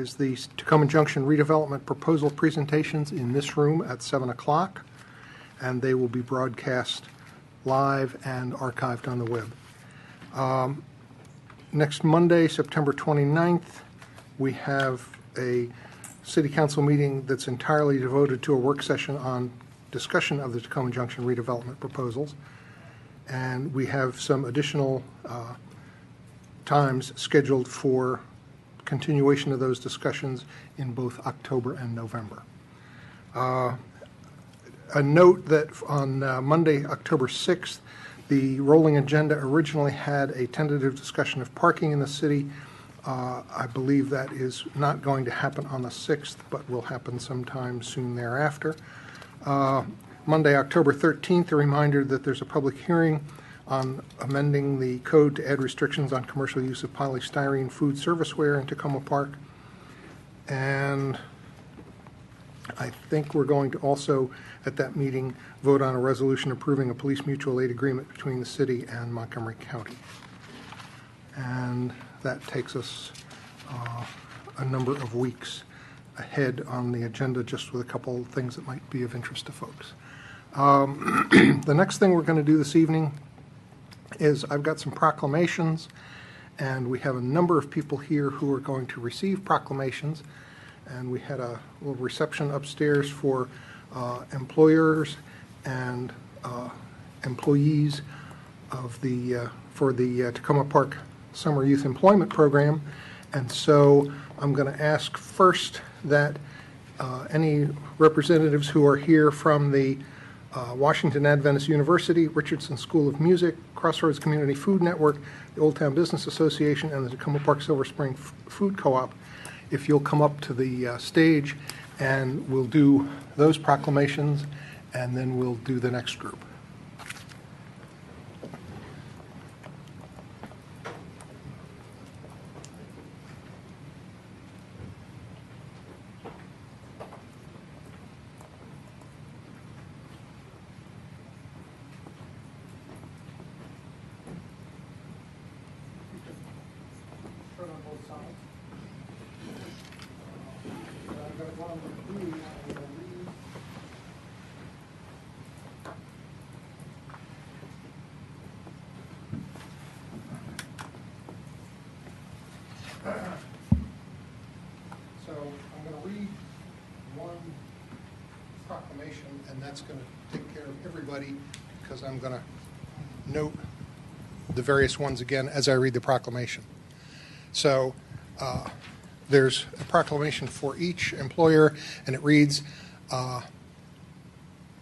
is the Tacoma Junction redevelopment proposal presentations in this room at 7 o'clock, and they will be broadcast live and archived on the web. Next Monday, September 29th, we have a City Council meeting that's entirely devoted to a work session on discussion of the Tacoma Junction redevelopment proposals. And we have some additional times scheduled for continuation of those discussions in both October and November. A note that on Monday, October 6th, the rolling agenda originally had a tentative discussion of parking in the city. I believe that is not going to happen on the 6th, but will happen sometime soon thereafter. Monday, October 13th, a reminder that there's a public hearing on amending the code to add restrictions on commercial use of polystyrene food serviceware in Tacoma Park. And I think we're going to also, at that meeting, vote on a resolution approving a police mutual aid agreement between the city and Montgomery County. And that takes us a number of weeks ahead on the agenda, just with a couple of things that might be of interest to folks. The next thing we're going to do this evening is I've got some proclamations, and we have a number of people here who are going to receive proclamations. And we had a little reception upstairs for employers and employees of the for the Tacoma Park Summer Youth Employment Program. And so I'm going to ask first that any representatives who are here from the Washington Adventist University, Richardson School of Music, Crossroads Community Food Network, the Old Town Business Association, and the Tacoma Park Silver Spring Food Co-op, if you'll come up to the stage, and we'll do those proclamations, and then we'll do the next group. So I'm going to read one proclamation, and that's going to take care of everybody, because I'm going to note the various ones again as I read the proclamation. So there's a proclamation for each employer, and it reads,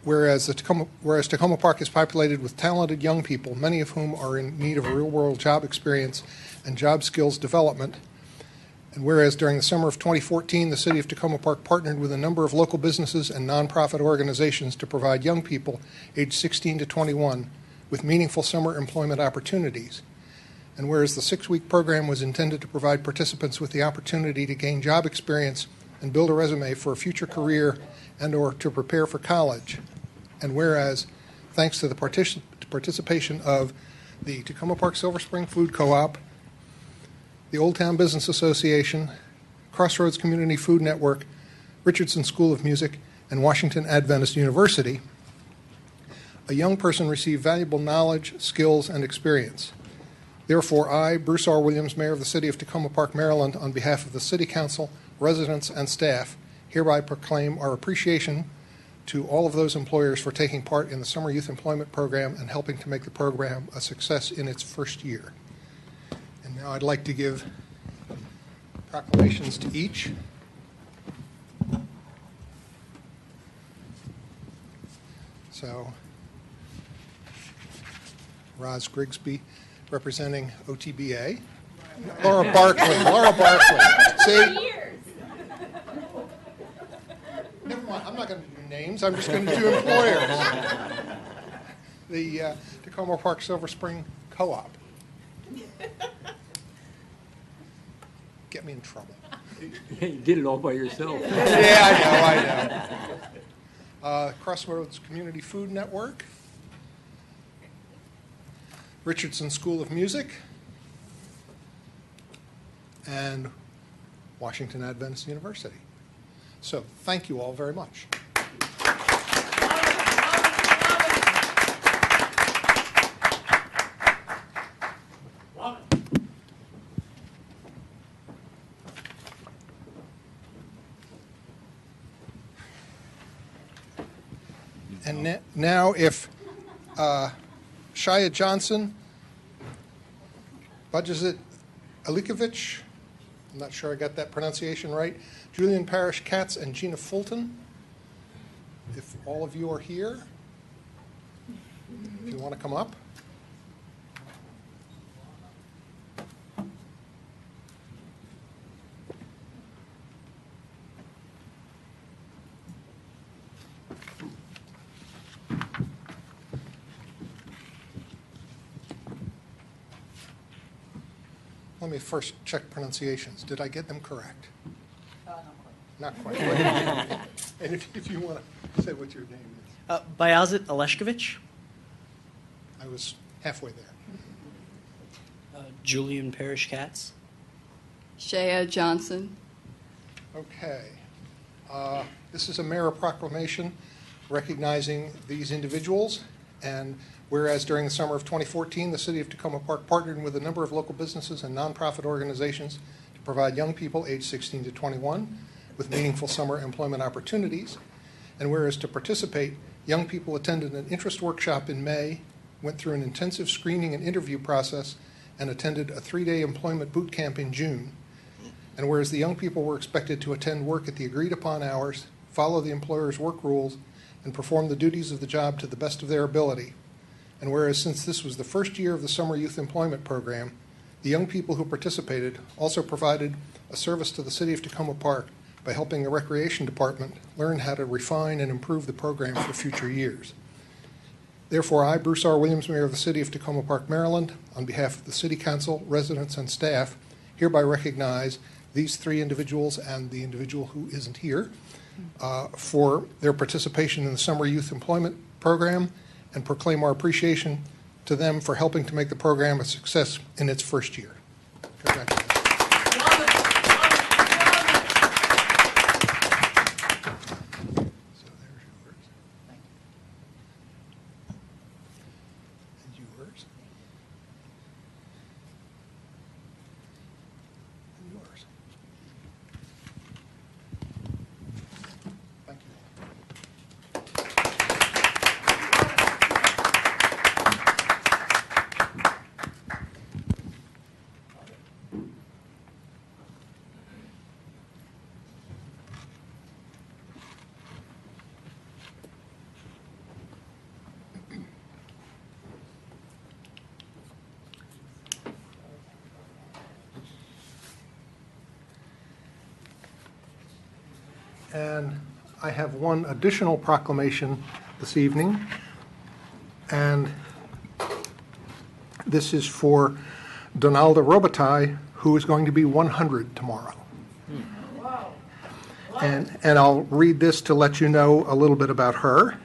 whereas Tacoma Park is populated with talented young people, many of whom are in need of a real-world job experience and job skills development, and whereas during the summer of 2014, the City of Tacoma Park partnered with a number of local businesses and nonprofit organizations to provide young people aged 16 to 21 with meaningful summer employment opportunities. And whereas the 6-week program was intended to provide participants with the opportunity to gain job experience and build a resume for a future career and or to prepare for college. And whereas, thanks to the participation of the Tacoma Park Silver Spring Food Co-op, the Old Town Business Association, Crossroads Community Food Network, Richardson School of Music, and Washington Adventist University, a young person received valuable knowledge, skills, and experience. Therefore, I, Bruce R. Williams, Mayor of the City of Tacoma Park, Maryland, on behalf of the City Council, residents, and staff, hereby proclaim our appreciation to all of those employers for taking part in the Summer Youth Employment Program and helping to make the program a success in its first year. And now I'd like to give proclamations to each. So, Roz Grigsby, representing OTBA. Laura Barkley. Laura Barkley. See? Never mind. I'm not going to do names. I'm just going to do employers. The Tacoma Park Silver Spring Co-op. Get me in trouble. You did it all by yourself. Yeah, I know. Crossroads Community Food Network. Richardson School of Music. And Washington Adventist University. So thank you all very much. And now if Shia Johnson, Budgesit Alikovich, I'm not sure I got that pronunciation right, Julian Parrish Katz, and Gina Fulton, if all of you are here, if you want to come up. Let me first check pronunciations. Did I get them correct? Not quite. And if you want to say what your name is. Bayazit Aleshkovich. I was halfway there. Julian Parrish Katz. Shea Johnson. Okay. This is a mayor proclamation recognizing these individuals. And whereas during the summer of 2014, the city of Tacoma Park partnered with a number of local businesses and nonprofit organizations to provide young people aged 16 to 21 with meaningful summer employment opportunities. And whereas to participate, young people attended an interest workshop in May, went through an intensive screening and interview process, and attended a 3-day employment boot camp in June. And whereas the young people were expected to attend work at the agreed upon hours, follow the employer's work rules, and perform the duties of the job to the best of their ability. And whereas since this was the first year of the Summer Youth Employment Program, the young people who participated also provided a service to the city of Tacoma Park by helping the Recreation Department learn how to refine and improve the program for future years. Therefore, I, Bruce R. Williams, Mayor of the City of Tacoma Park, Maryland, on behalf of the City Council, residents, and staff, hereby recognize these 3 individuals and the individual who isn't here for their participation in the Summer Youth Employment Program and proclaim our appreciation to them for helping to make the program a success in its first year. Congratulations. So there's yours. And yours. And yours. Thank you. And I have one additional proclamation this evening, and this is for Donalda Robitaille, who is going to be 100 tomorrow. And I'll read this to let you know a little bit about her.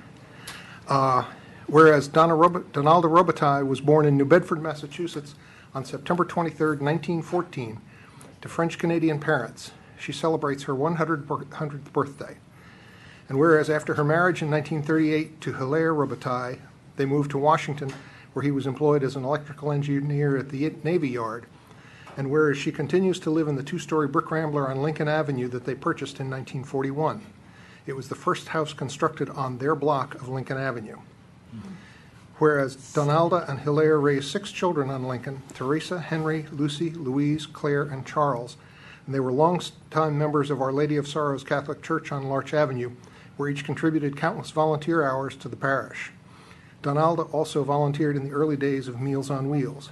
Whereas Donalda Robitaille was born in New Bedford, Massachusetts on September 23rd, 1914, to French-Canadian parents. She celebrates her 100th birthday. And whereas after her marriage in 1938 to Hilaire Robitaille, they moved to Washington, where he was employed as an electrical engineer at the Navy Yard. And whereas she continues to live in the 2-story brick rambler on Lincoln Avenue that they purchased in 1941. It was the first house constructed on their block of Lincoln Avenue. Whereas Donalda and Hilaire raised 6 children on Lincoln: Teresa, Henry, Lucy, Louise, Claire, and Charles. And they were long-time members of Our Lady of Sorrows Catholic Church on Larch Avenue, where each contributed countless volunteer hours to the parish. Donalda also volunteered in the early days of Meals on Wheels.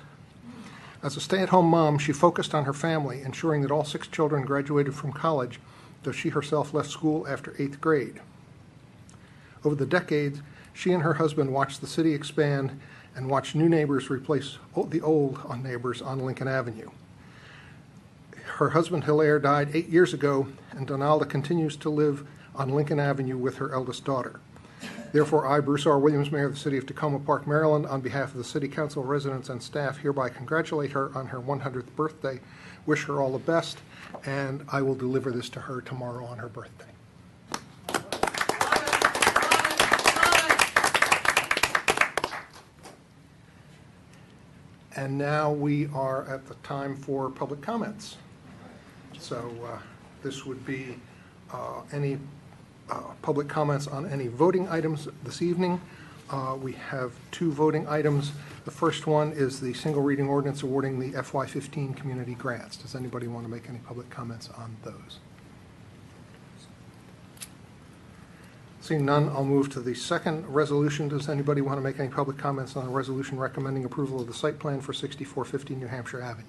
As a stay-at-home mom, she focused on her family, ensuring that all 6 children graduated from college, though she herself left school after 8th grade. Over the decades, she and her husband watched the city expand and watched new neighbors replace the old neighbors on Lincoln Avenue. Her husband Hilaire died 8 years ago, and Donalda continues to live on Lincoln Avenue with her eldest daughter. Therefore, I, Bruce R. Williams, Mayor of the City of Tacoma Park, Maryland, on behalf of the City Council, residents, and staff, hereby congratulate her on her 100th birthday wish her all the best, and I will deliver this to her tomorrow on her birthday. And now we are at the time for public comments. So this would be any public comments on any voting items this evening. We have two voting items. The first one is the single reading ordinance awarding the FY15 community grants. Does anybody want to make any public comments on those? Seeing none, I'll move to the second resolution. Does anybody want to make any public comments on the resolution recommending approval of the site plan for 6450 New Hampshire Avenue?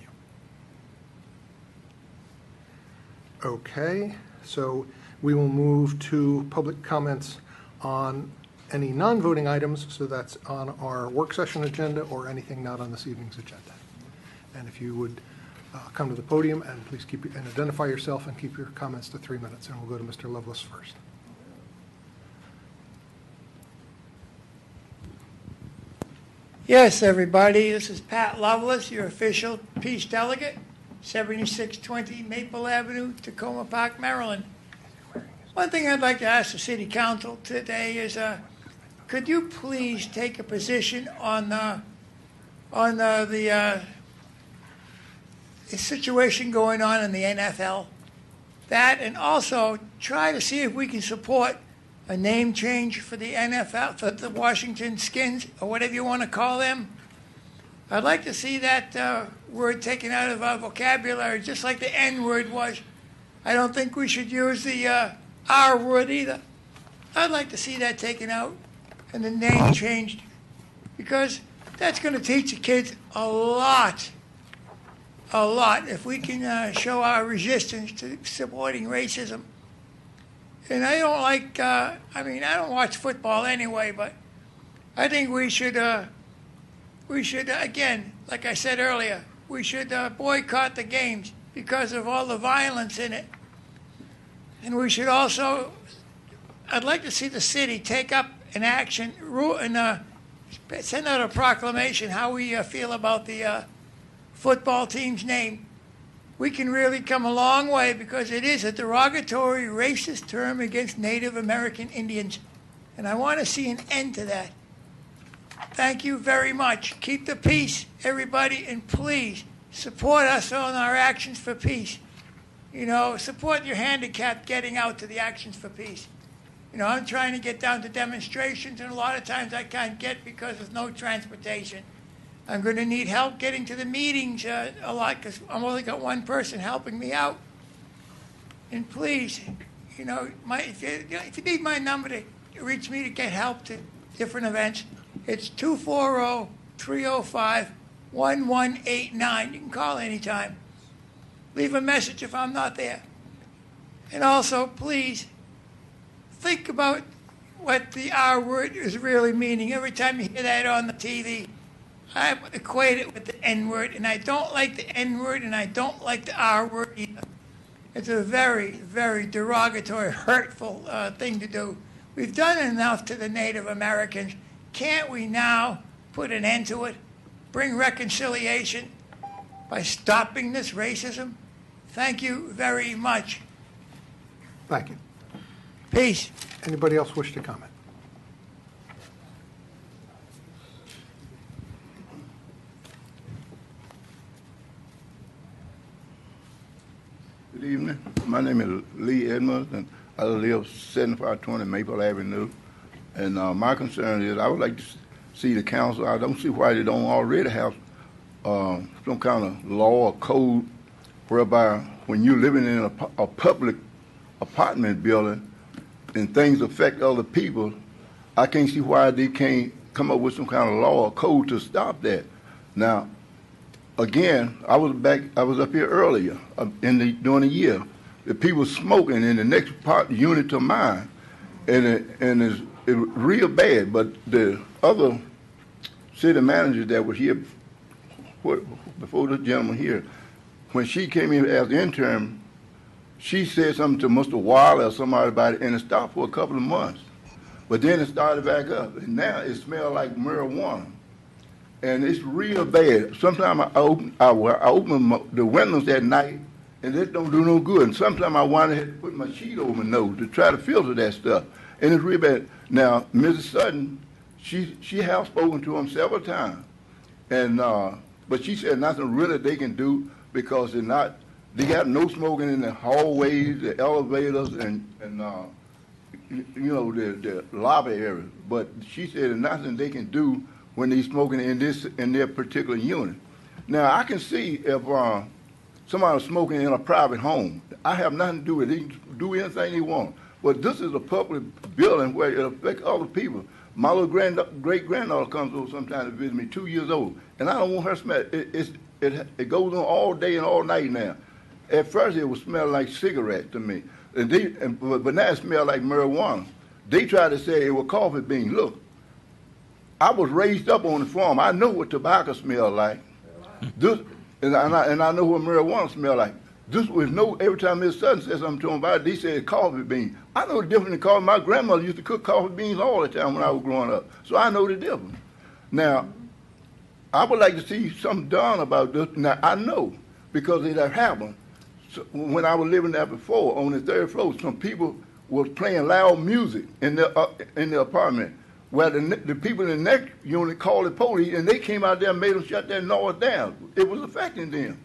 Okay, so we will move to public comments on any non-voting items, so that's on our work session agenda or anything not on this evening's agenda. And if you would come to the podium and please and identify yourself and keep your comments to 3 minutes, and we'll go to Mr. Lovelace first. Yes, everybody, this is Pat Lovelace, your official peace delegate, 7620 Maple Avenue, Tacoma Park, Maryland. One thing I'd like to ask the City Council today is, could you please take a position on the situation going on in the NFL? That, and also try to see if we can support a name change for the NFL, for the Washington Skins, or whatever you want to call them. I'd like to see that word taken out of our vocabulary, just like the N word was. I don't think we should use the R word either. I'd like to see that taken out and the name changed, because that's going to teach the kids a lot. If we can show our resistance to supporting racism. And I don't like, I don't watch football anyway, but I think we should again, like I said earlier, we should boycott the games because of all the violence in it. And we should also, I'd like to see the city take up an action and send out a proclamation how we feel about the football team's name. We can really come a long way, because it is a derogatory, racist term against Native American Indians. And I want to see an end to that. Thank you very much. Keep the peace, everybody, and please support us on our actions for peace. You know, support your handicapped getting out to the actions for peace. You know, I'm trying to get down to demonstrations, and a lot of times I can't get because there's no transportation. I'm going to need help getting to the meetings a lot, because I've only got one person helping me out. And please, you know, if you need my number to reach me to get help to different events, it's 240-305-1189. You can call anytime. Leave a message if I'm not there. And also, please, think about what the R word is really meaning. Every time you hear that on the TV, I equate it with the N word, and I don't like the N word, and I don't like the R word either. It's a very, very derogatory, hurtful thing to do. We've done enough to the Native Americans. Can't we now put an end to it? Bring reconciliation by stopping this racism? Thank you very much. Thank you. Peace. Anybody else wish to comment? Good evening. My name is Lee Edmonds, and I live 7520 Maple Avenue. And my concern is I would like to see the council. I don't see why they don't already have some kind of law or code whereby when you're living in a public apartment building and things affect other people, I can't see why they can't come up with some kind of law or code to stop that. Now, again, I was up here earlier during the year. The people smoking in the next unit to mine, and it's real bad. But the other city manager that was here before the gentleman here, when she came in as intern, she said something to Mr. Wilder or somebody about it, and it stopped for a couple of months. But then it started back up, and now it smells like marijuana. and it's real bad. Sometimes I open the windows at night, and it don't do no good. And sometimes I want to put my sheet over my nose to try to filter that stuff, and it's real bad. Now, Mrs. Sutton, she has spoken to him several times, and but she said nothing really they can do because they got no smoking in the hallways, the elevators, and the lobby area. But she said there's nothing they can do when they're smoking in their particular unit. Now I can see if somebody's smoking in a private home, I have nothing to do with it. They can do anything they want. But this is a public building where it affects other people. My little great-granddaughter comes over sometimes to visit me, 2 years old, and I don't want her to smell it. It goes on all day and all night now. At first, it would smell like cigarettes to me, but now it smells like marijuana. They try to say it was coffee beans. Look, I was raised up on the farm. I know what tobacco smells like. And I know what marijuana smells like. This was every time Miss Sutton said something to him about it, they said coffee beans. I know the difference in coffee. My grandmother used to cook coffee beans all the time when I was growing up. So I know the difference. Now, I would like to see something done about this. Now, I know because it had happened. So when I was living there before on the third floor, some people was playing loud music in the apartment. Well, the people in the next unit called the police, and they came out there and made them shut that noise down. It was affecting them.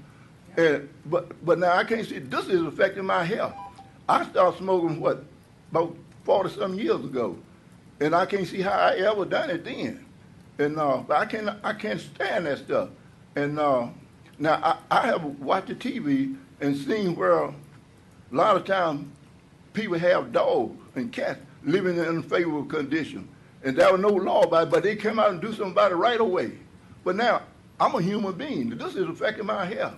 But now I can't see, this is affecting my health. I started smoking, about 40-some years ago, and I can't see how I ever done it then. And I can't stand that stuff. And now I have watched the TV and seen where a lot of times people have dogs and cats living in unfavorable conditions. And there was no law about it, but they came out and do something about it right away. But now, I'm a human being. This is affecting my health.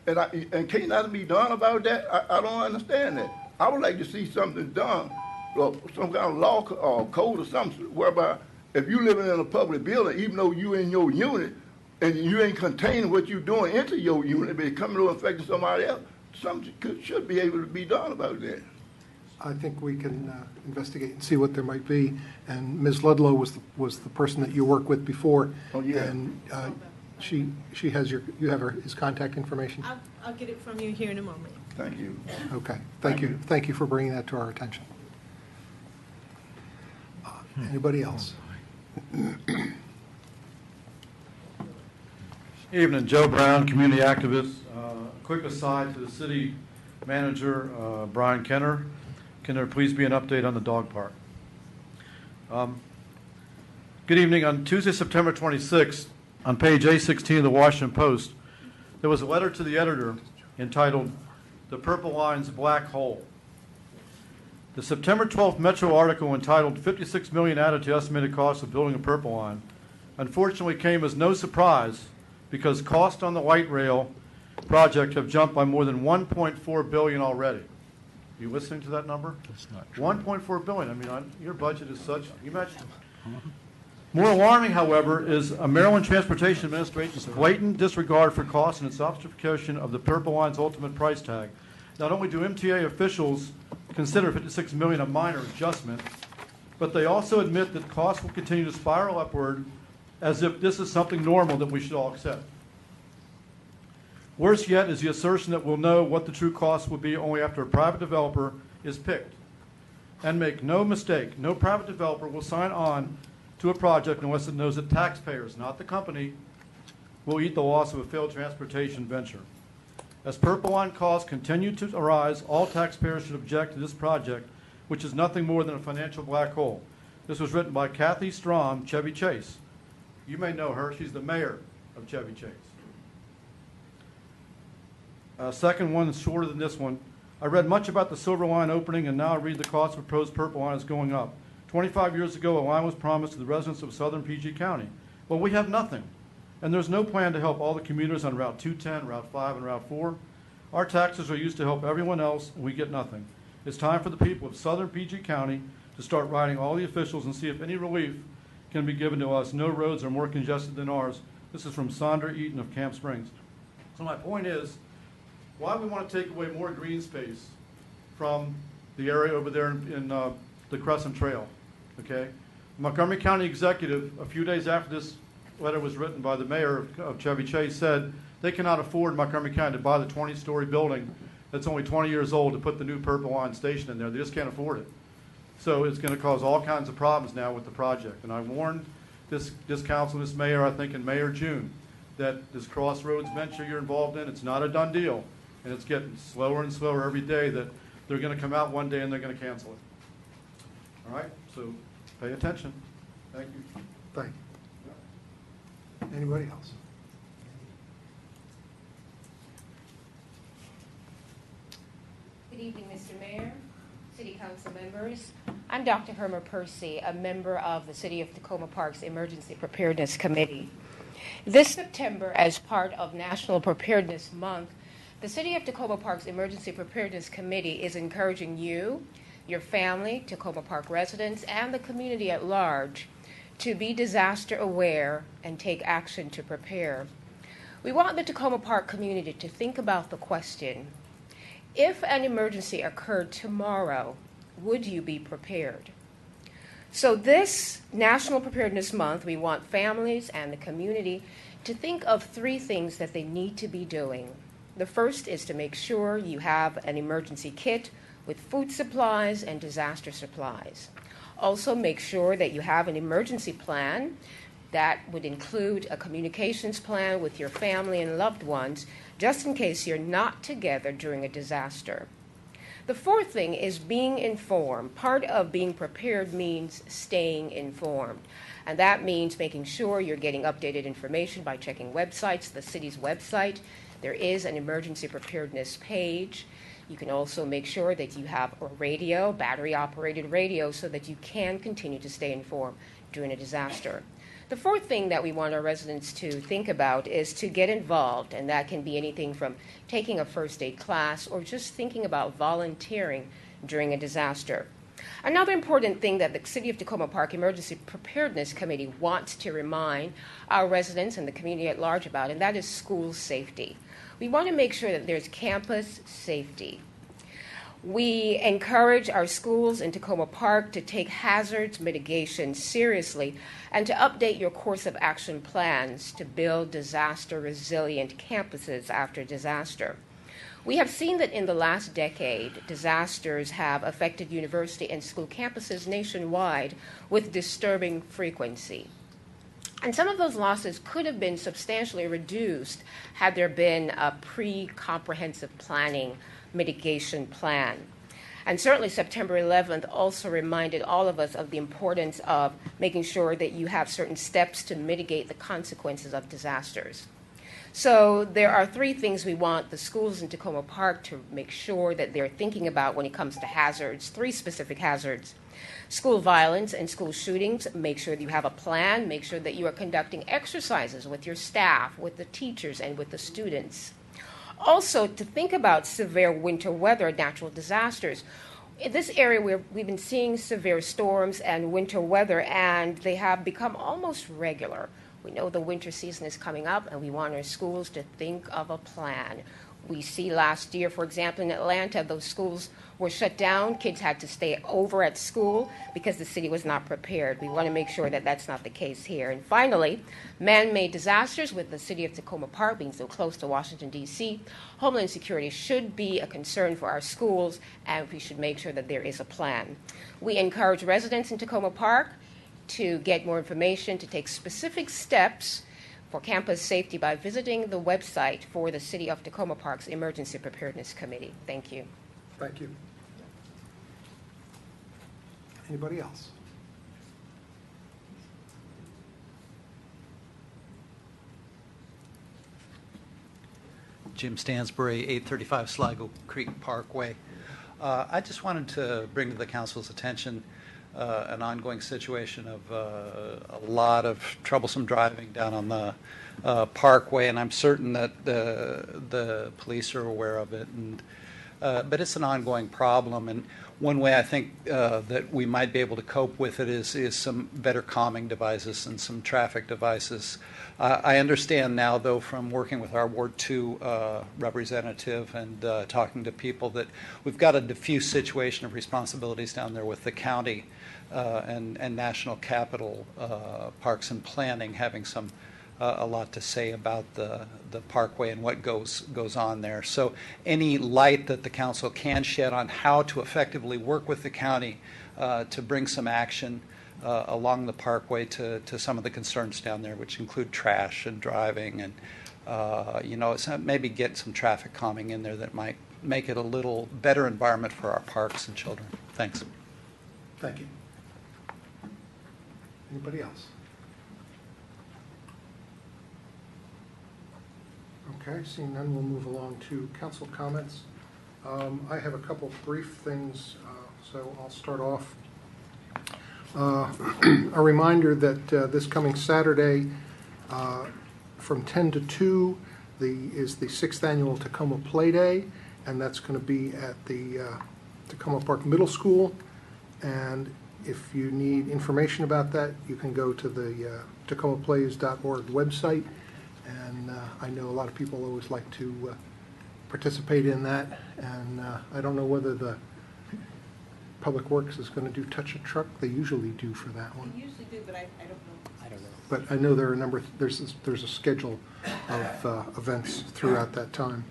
And can't nothing be done about that? I don't understand that. I would like to see something done, or some kind of law or code or something, whereby if you living in a public building, even though you in your unit, and you ain't containing what you're doing into your unit, but it's coming to affecting somebody else, something should be able to be done about that. I think we can investigate and see what there might be. And Ms. Ludlow was the person that you worked with before. Oh, yeah. And she has you have his contact information? I'll get it from you here in a moment. Thank you. Okay, thank you. Thank you for bringing that to our attention. Anybody else? Evening, Joe Brown, community activist. Quick aside to the city manager, Brian Kenner. Can there please be an update on the dog park? Good evening. On Tuesday, September 26th, on page A16 of the Washington Post, there was a letter to the editor entitled, "The Purple Line's Black Hole." The September 12th Metro article entitled "$56 million added to estimated cost of building a Purple Line" unfortunately came as no surprise because costs on the light rail project have jumped by more than $1.4 billion already. Are you listening to that number? That's not true. $1.4 billion. I mean, your budget is such. You imagine. More alarming, however, is a Maryland Transportation Administration's blatant disregard for costs and its obfuscation of the Purple Line's ultimate price tag. Not only do MTA officials consider $56 million a minor adjustment, but they also admit that costs will continue to spiral upward as if this is something normal that we should all accept. Worse yet is the assertion that we'll know what the true cost will be only after a private developer is picked. And make no mistake, no private developer will sign on to a project unless it knows that taxpayers, not the company, will eat the loss of a failed transportation venture. As Purple Line costs continue to arise, all taxpayers should object to this project, which is nothing more than a financial black hole. This was written by Kathy Strom, Chevy Chase. You may know her. She's the mayor of Chevy Chase. Second one is shorter than this one. I read much about the Silver Line opening, and now I read the cost of proposed Purple Line is going up. 25 years ago, a line was promised to the residents of southern PG County. Well, we have nothing. And there's no plan to help all the commuters on Route 210, Route 5, and Route 4. Our taxes are used to help everyone else, and we get nothing. It's time for the people of southern PG County to start writing all the officials and see if any relief can be given to us. No roads are more congested than ours. This is from Sandra Eaton of Camp Springs. So my point is, why we want to take away more green space from the area over there in the Crescent Trail, okay? Montgomery County executive, a few days after this letter was written by the mayor of Chevy Chase, said they cannot afford in Montgomery County to buy the 20-story building that's only 20 years old to put the new Purple Line station in there. They just can't afford it. So it's going to cause all kinds of problems now with the project. And I warned this council, this mayor, I think in May or June, that this Crossroads venture you're involved in, it's not a done deal. And it's getting slower and slower every day that they're going to come out one day and they're going to cancel it. All right? So pay attention. Thank you. Thank you. Anybody else? Good evening, Mr. Mayor, City Council members. I'm Dr. Herma Percy, a member of the City of Tacoma Park's Emergency Preparedness Committee. This September, as part of National Preparedness Month, the City of Tacoma Park's Emergency Preparedness Committee is encouraging you, your family, Tacoma Park residents, and the community at large to be disaster aware and take action to prepare. We want the Tacoma Park community to think about the question, if an emergency occurred tomorrow, would you be prepared? So this National Preparedness Month, we want families and the community to think of 3 things that they need to be doing. The first is to make sure you have an emergency kit with food supplies and disaster supplies. Also make sure that you have an emergency plan that would include a communications plan with your family and loved ones, just in case you're not together during a disaster. The fourth thing is being informed. Part of being prepared means staying informed. And that means making sure you're getting updated information by checking websites, the city's website. There is an emergency preparedness page. You can also make sure that you have a radio, battery-operated radio, so that you can continue to stay informed during a disaster. The fourth thing that we want our residents to think about is to get involved, and that can be anything from taking a first aid class or just thinking about volunteering during a disaster. Another important thing that the City of Tacoma Park Emergency Preparedness Committee wants to remind our residents and the community at large about, and that is school safety. We want to make sure that there's campus safety. We encourage our schools in Tacoma Park to take hazards mitigation seriously and to update your course of action plans to build disaster-resilient campuses after disaster. We have seen that in the last decade, disasters have affected university and school campuses nationwide with disturbing frequency. And some of those losses could have been substantially reduced had there been a pre-comprehensive planning mitigation plan. And certainly September 11th also reminded all of us of the importance of making sure that you have certain steps to mitigate the consequences of disasters. So there are 3 things we want the schools in Tacoma Park to make sure that they're thinking about when it comes to hazards, 3 specific hazards. School violence and school shootings, make sure that you have a plan, make sure that you are conducting exercises with your staff, with the teachers, and with the students. Also, to think about severe winter weather, natural disasters. In this area, we've been seeing severe storms and winter weather, and they have become almost regular. We know the winter season is coming up, and we want our schools to think of a plan. We see last year, for example, in Atlanta, those schools were shut down. Kids had to stay over at school because the city was not prepared. We want to make sure that that's not the case here. And finally, man-made disasters, with the city of Tacoma Park being so close to Washington, D.C., Homeland Security should be a concern for our schools, and we should make sure that there is a plan. We encourage residents in Tacoma Park to get more information, to take specific steps for campus safety by visiting the website for the City of Tacoma Park's Emergency Preparedness Committee. Thank you. Thank you. Anybody else? Jim Stansbury, 835 Sligo Creek Parkway. I just wanted to bring to the council's attention an ongoing situation of a lot of troublesome driving down on the parkway, and I'm certain that the police are aware of it. And but it's an ongoing problem. And one way I think that we might be able to cope with it is some better calming devices and some traffic devices. I understand now, though, from working with our Ward 2 representative and talking to people, that we've got a diffuse situation of responsibilities down there with the county and National Capital Parks and Planning having some a lot to say about the parkway and what goes on there. So any light that the council can shed on how to effectively work with the county to bring some action along the parkway to some of the concerns down there, which include trash and driving and maybe get some traffic calming in there that might make it a little better environment for our parks and children. Thanks. Thank you. Anybody else? Okay, seeing none, we'll move along to council comments. I have a couple brief things, so I'll start off. A reminder that this coming Saturday from 10 to 2 is the 6th annual Tacoma Play Day, and that's going to be at the Tacoma Park Middle School. And if you need information about that, you can go to the tacomaplays.org website. And I know a lot of people always like to participate in that. And I don't know whether the Public Works is going to do Touch a Truck. They usually do for that one. They usually do, but I don't know. I don't know. But I know there are a number. There's a schedule of events throughout that time.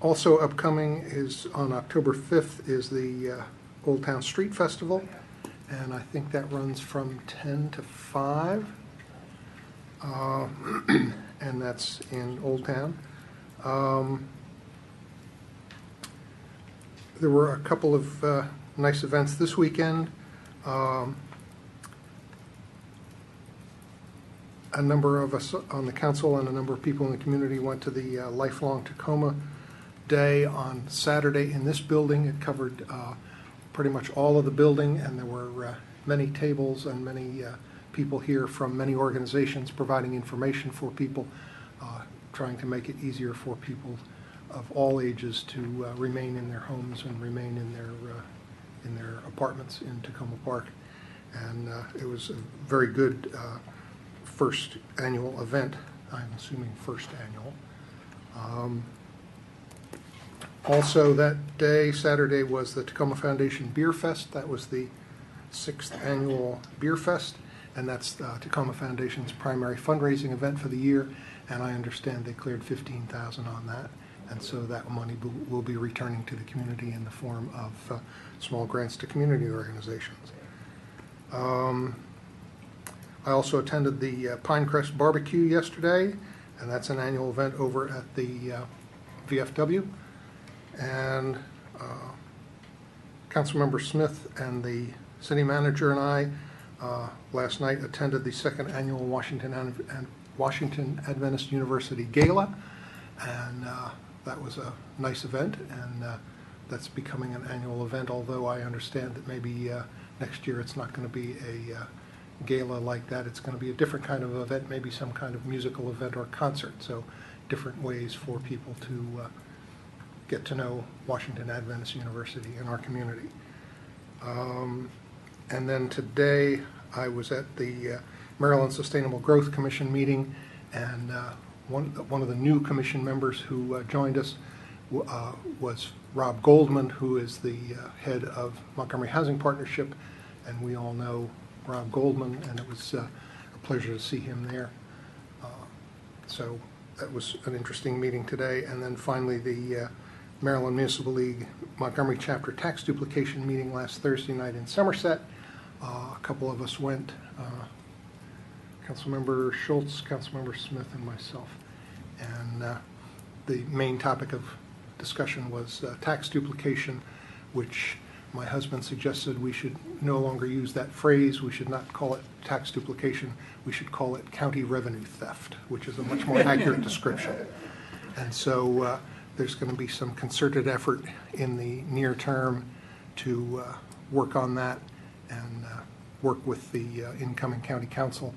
Also upcoming is on October 5th is the Old Town Street Festival, and I think that runs from 10 to 5, and that's in Old Town. There were a couple of nice events this weekend. A number of us on the council and a number of people in the community went to the Lifelong Tacoma Day on Saturday in this building. It covered pretty much all of the building, and there were many tables and many people here from many organizations providing information for people, trying to make it easier for people of all ages to remain in their homes and remain in their apartments in Tacoma Park. And it was a very good first annual event. I'm assuming first annual. Also that day, Saturday, was the Tacoma Foundation Beer Fest. That was the 6th annual Beer Fest, and that's Tacoma Foundation's primary fundraising event for the year, and I understand they cleared $15,000 on that, and so that money will be returning to the community in the form of small grants to community organizations. I also attended the Pinecrest Barbecue yesterday, and that's an annual event over at the VFW. And Councilmember Smith and the city manager and I last night attended the 2nd annual Washington Adventist University Gala, and that was a nice event, and that's becoming an annual event, although I understand that maybe next year it's not going to be a gala like that. It's going to be a different kind of event, maybe some kind of musical event or concert, so different ways for people to get to know Washington Adventist University in our community. And then today I was at the Maryland Sustainable Growth Commission meeting, and one of the new commission members who joined us was Rob Goldman, who is the head of Montgomery Housing Partnership, and we all know Rob Goldman, and it was a pleasure to see him there. So that was an interesting meeting today. And then finally the Maryland Municipal League Montgomery Chapter Tax Duplication meeting last Thursday night in Somerset. A couple of us went, Councilmember Schultz, Councilmember Smith, and myself. And the main topic of discussion was tax duplication, which my husband suggested we should no longer use that phrase. We should not call it tax duplication. We should call it county revenue theft, which is a much more accurate description. And so there's going to be some concerted effort in the near term to work on that and work with the incoming county council.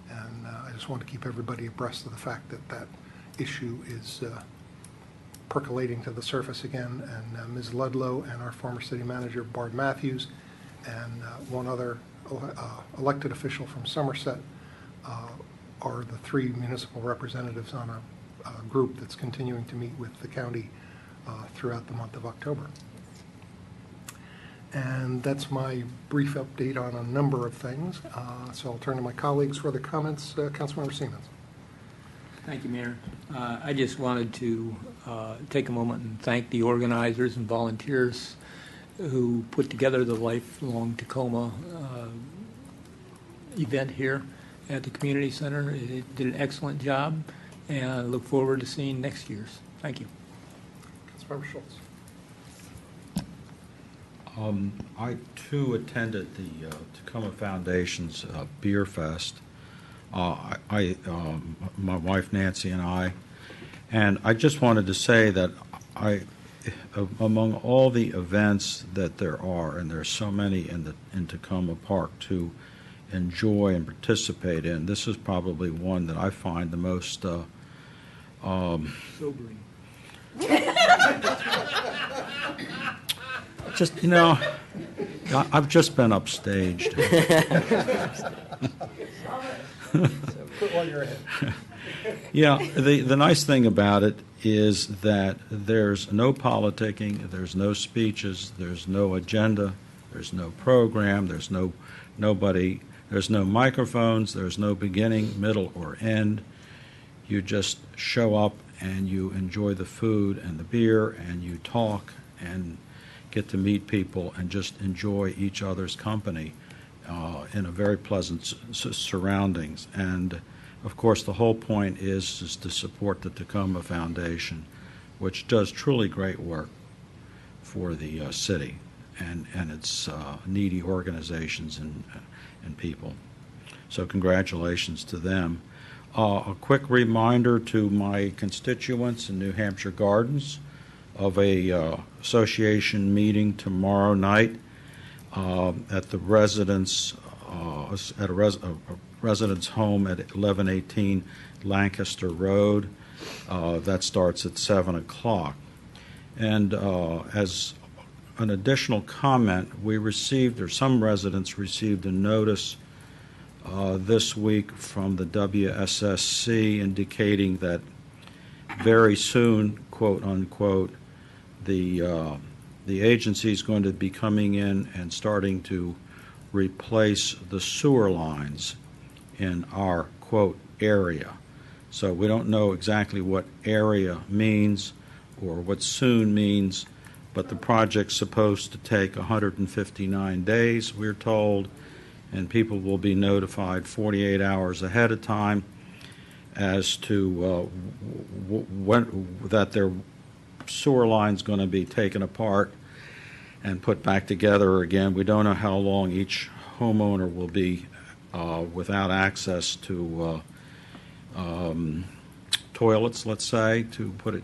And I just want to keep everybody abreast of the fact that that issue is percolating to the surface again, and Ms. Ludlow and our former city manager, Bard Matthews, and one other elected official from Somerset are the three municipal representatives on a group that's continuing to meet with the county throughout the month of October. And that's my brief update on a number of things. So I'll turn to my colleagues for the comments. Councilmember Siemens. Thank you, Mayor. I just wanted to take a moment and thank the organizers and volunteers who put together the Lifelong Tacoma event here at the community center. It did an excellent job, and I look forward to seeing next year's. Thank you. Councilmember Schultz. I too attended the Tacoma Foundation's Beer Fest. My wife Nancy and I just wanted to say that among all the events that there are, and there's so many in Tacoma Park to enjoy and participate in, this is probably one that I find the most Sobering. just, I've just been upstaged. While you're ahead. Yeah, the nice thing about it is that there's no politicking, there's no speeches, there's no agenda, there's no program, there's no microphones, there's no beginning, middle, or end. You just show up and you enjoy the food and the beer, and you talk and get to meet people and just enjoy each other's company in a very pleasant surroundings. And of course, the whole point is to support the Tacoma Foundation, which does truly great work for the city and its needy organizations and people. So congratulations to them. A quick reminder to my constituents in New Hampshire Gardens of a association meeting tomorrow night at the residence at a residence home at 1118 Lancaster Road. That starts at 7 o'clock. And as an additional comment, we received, or some residents received, a notice this week from the WSSC indicating that very soon, quote unquote, the agency is going to be coming in and starting to replace the sewer lines in our, quote, area. So we don't know exactly what area means or what soon means, but the project's supposed to take 159 days, we're told, and people will be notified 48 hours ahead of time as to when that their sewer line's going to be taken apart and put back together again. We don't know how long each homeowner will be without access to toilets, let's say, to put it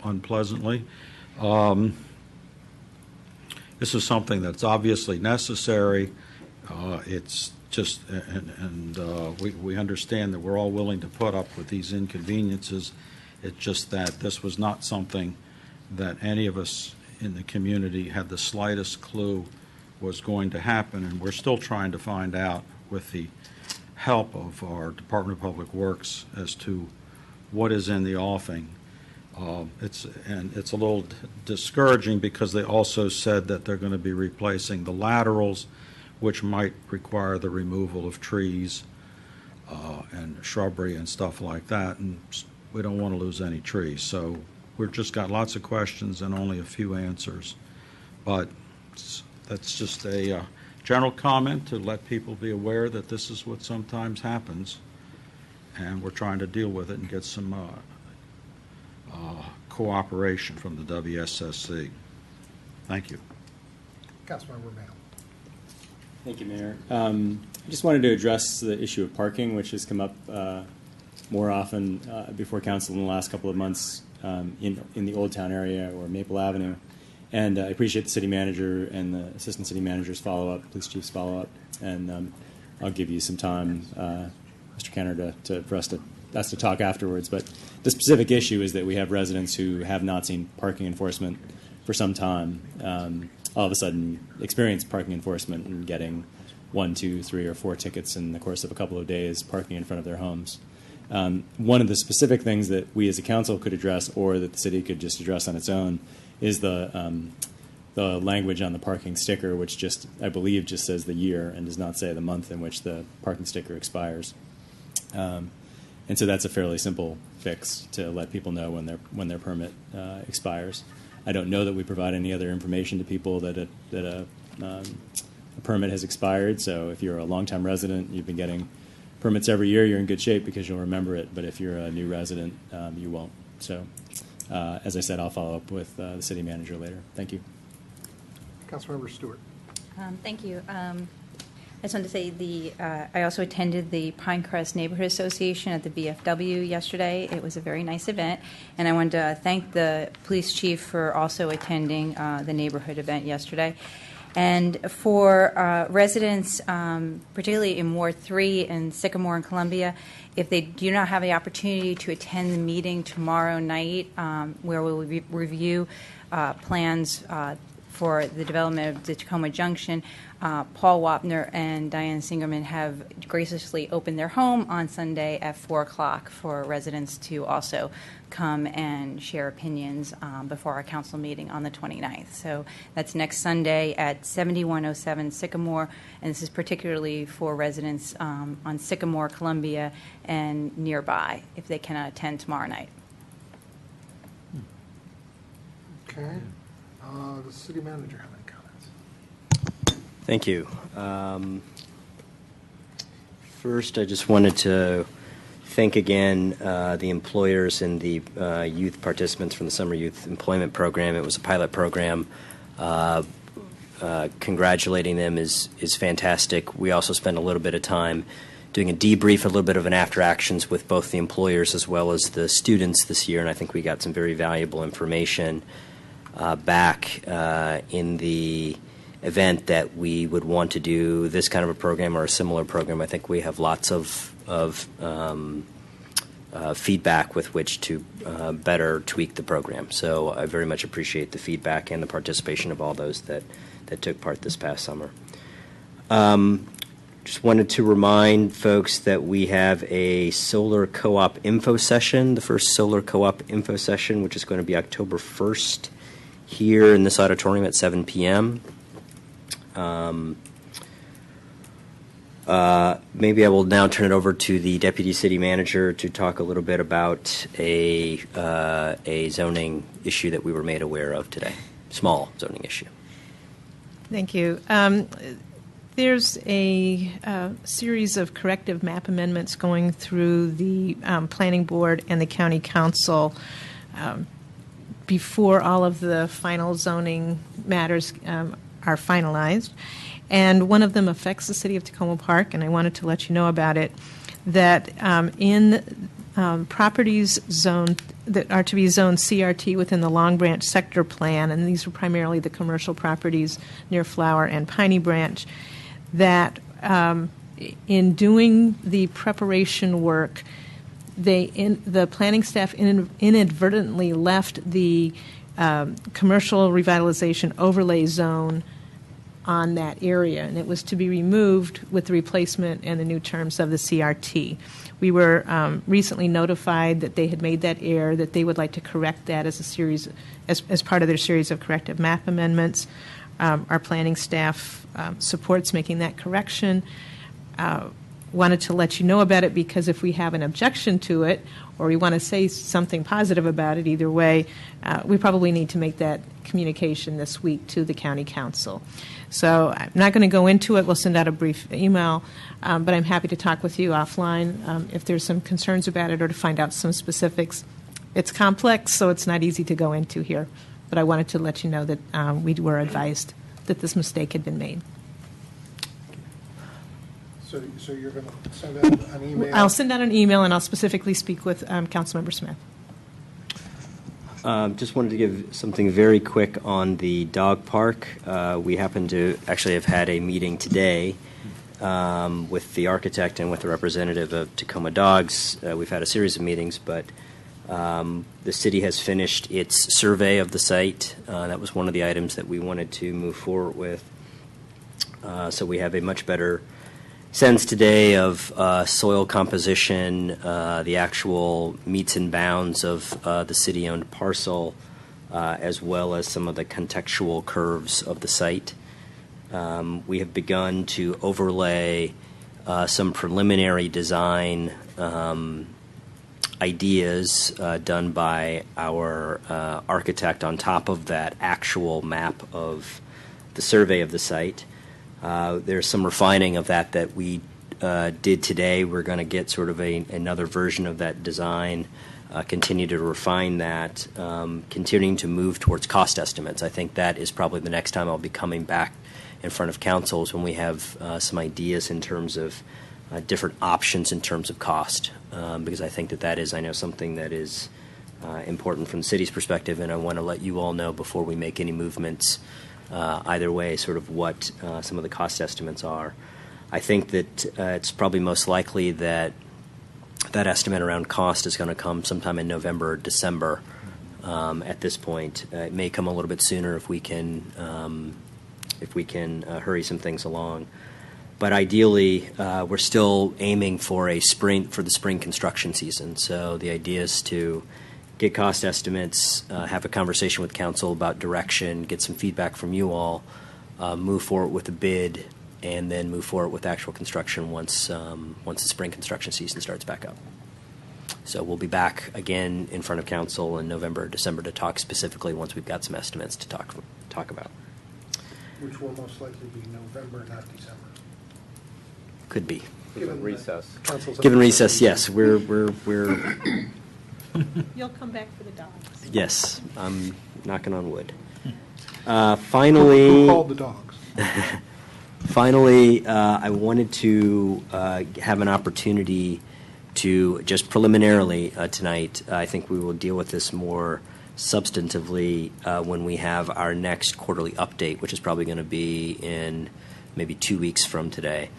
unpleasantly. This is something that's obviously necessary. It's just, we understand that we're all willing to put up with these inconveniences. It's just that this was not something that any of us in the community had the slightest clue was going to happen, and we're still trying to find out with the help of our Department of Public Works as to what is in the offing. It's a little discouraging because they also said that they're going to be replacing the laterals, which might require the removal of trees and shrubbery and stuff like that, and we don't want to lose any trees. So we've just got lots of questions and only a few answers. But that's just a general comment to let people be aware that this is what sometimes happens, and we're trying to deal with it and get some cooperation from the WSSC. Thank you. Councilmember Mayo. Thank you, Mayor. I just wanted to address the issue of parking, which has come up more often before council in the last couple of months in the Old Town area or Maple Avenue. And I appreciate the city manager and the assistant city manager's follow-up, police chief's follow-up. And I'll give you some time, Mr. Kenner, for us to us to talk afterwards. But the specific issue is that we have residents who have not seen parking enforcement for some time, all of a sudden experience parking enforcement and getting 1, 2, 3, or 4 tickets in the course of a couple of days parking in front of their homes. One of the specific things that we as a council could address, or that the city could just address on its own, is the language on the parking sticker, which just, I believe, just says the year and does not say the month in which the parking sticker expires. And so that's a fairly simple fix to let people know when their permit expires. I don't know that we provide any other information to people that a permit has expired. So if you're a longtime resident, you've been getting permits every year, you're in good shape because you'll remember it. But if you're a new resident, you won't. So as I said, I'll follow up with the city manager later. Thank you. Councilmember Stewart. Thank you. I just wanted to say I also attended the Pinecrest Neighborhood Association at the BFW yesterday. It was a very nice event, and I wanted to thank the police chief for also attending the neighborhood event yesterday. And for residents, particularly in Ward 3 and Sycamore and Columbia, if they do not have the opportunity to attend the meeting tomorrow night, where we'll review plans for the development of the Tacoma Junction, Paul Wapner and Diane Singerman have graciously opened their home on Sunday at 4 o'clock for residents to also come and share opinions before our council meeting on the 29th. So that's next Sunday at 7107 Sycamore, and this is particularly for residents on Sycamore, Columbia, and nearby, if they cannot attend tomorrow night. Okay. Does the city manager have any comments? Thank you. First, I just wanted to thank again the employers and the youth participants from the Summer Youth Employment Program. It was a pilot program. Congratulating them is fantastic. We also spent a little bit of time doing a debrief, a little bit of an after actions with both the employers as well as the students this year, and I think we got some very valuable information back in the event that we would want to do this kind of a program or a similar program. I think we have lots of feedback with which to better tweak the program. So I very much appreciate the feedback and the participation of all those that took part this past summer. Just wanted to remind folks that we have a solar co-op info session, the first solar co-op info session, which is going to be October 1st here in this auditorium at 7 p.m. Maybe I will now turn it over to the Deputy City Manager to talk a little bit about a zoning issue that we were made aware of today, small zoning issue. Thank you. There's a series of corrective map amendments going through the Planning Board and the County Council before all of the final zoning matters are finalized. And one of them affects the city of Tacoma Park, and I wanted to let you know about it, that in properties zoned that are to be zoned CRT within the Long Branch sector plan, and these are primarily the commercial properties near Flower and Piney Branch, that in doing the preparation work, the planning staff inadvertently left the commercial revitalization overlay zone on that area, and it was to be removed with the replacement and the new terms of the CRT. We were recently notified that they had made that error, that they would like to correct that as a series, as part of their series of corrective map amendments. Our planning staff supports making that correction. Wanted to let you know about it because if we have an objection to it or we want to say something positive about it, either way, we probably need to make that communication this week to the County Council. So I'm not going to go into it. We'll send out a brief email, but I'm happy to talk with you offline if there's some concerns about it or to find out some specifics. It's complex, so it's not easy to go into here, but I wanted to let you know that we were advised that this mistake had been made. So you're going to send out an email? I'll send out an email, and I'll specifically speak with Councilmember Smith. Just wanted to give something very quick on the dog park. We happen to actually have had a meeting today with the architect and with the representative of Tacoma Dogs. We've had a series of meetings, but the city has finished its survey of the site. That was one of the items that we wanted to move forward with. So we have a much better sense today of soil composition, the actual meets and bounds of the city-owned parcel, as well as some of the contextual curves of the site. We have begun to overlay some preliminary design ideas done by our architect on top of that actual map of the survey of the site. There's some refining of that we did today. We're going to get sort of another version of that design, continue to refine that, continuing to move towards cost estimates. I think that is probably the next time I'll be coming back in front of council is when we have some ideas in terms of different options in terms of cost, because I think that is, I know, something that is important from the city's perspective, and I want to let you all know before we make any movements either way sort of what some of the cost estimates are. I think that it's probably most likely that that estimate around cost is going to come sometime in November or December at this point. It may come a little bit sooner if we can hurry some things along. But ideally, we're still aiming for the spring construction season. So the idea is to get cost estimates, have a conversation with council about direction, get some feedback from you all, move forward with a bid, and then move forward with actual construction once the spring construction season starts back up. So we'll be back again in front of council in November or December to talk specifically once we've got some estimates to talk about. Which will most likely be November, not December. Could be. Given recess. Given recess, yes. We're You'll come back for the dogs. Yes, I'm knocking on wood. Finally, who called the dogs? Finally, I wanted to have an opportunity to just preliminarily tonight. I think we will deal with this more substantively when we have our next quarterly update, which is probably going to be in maybe 2 weeks from today.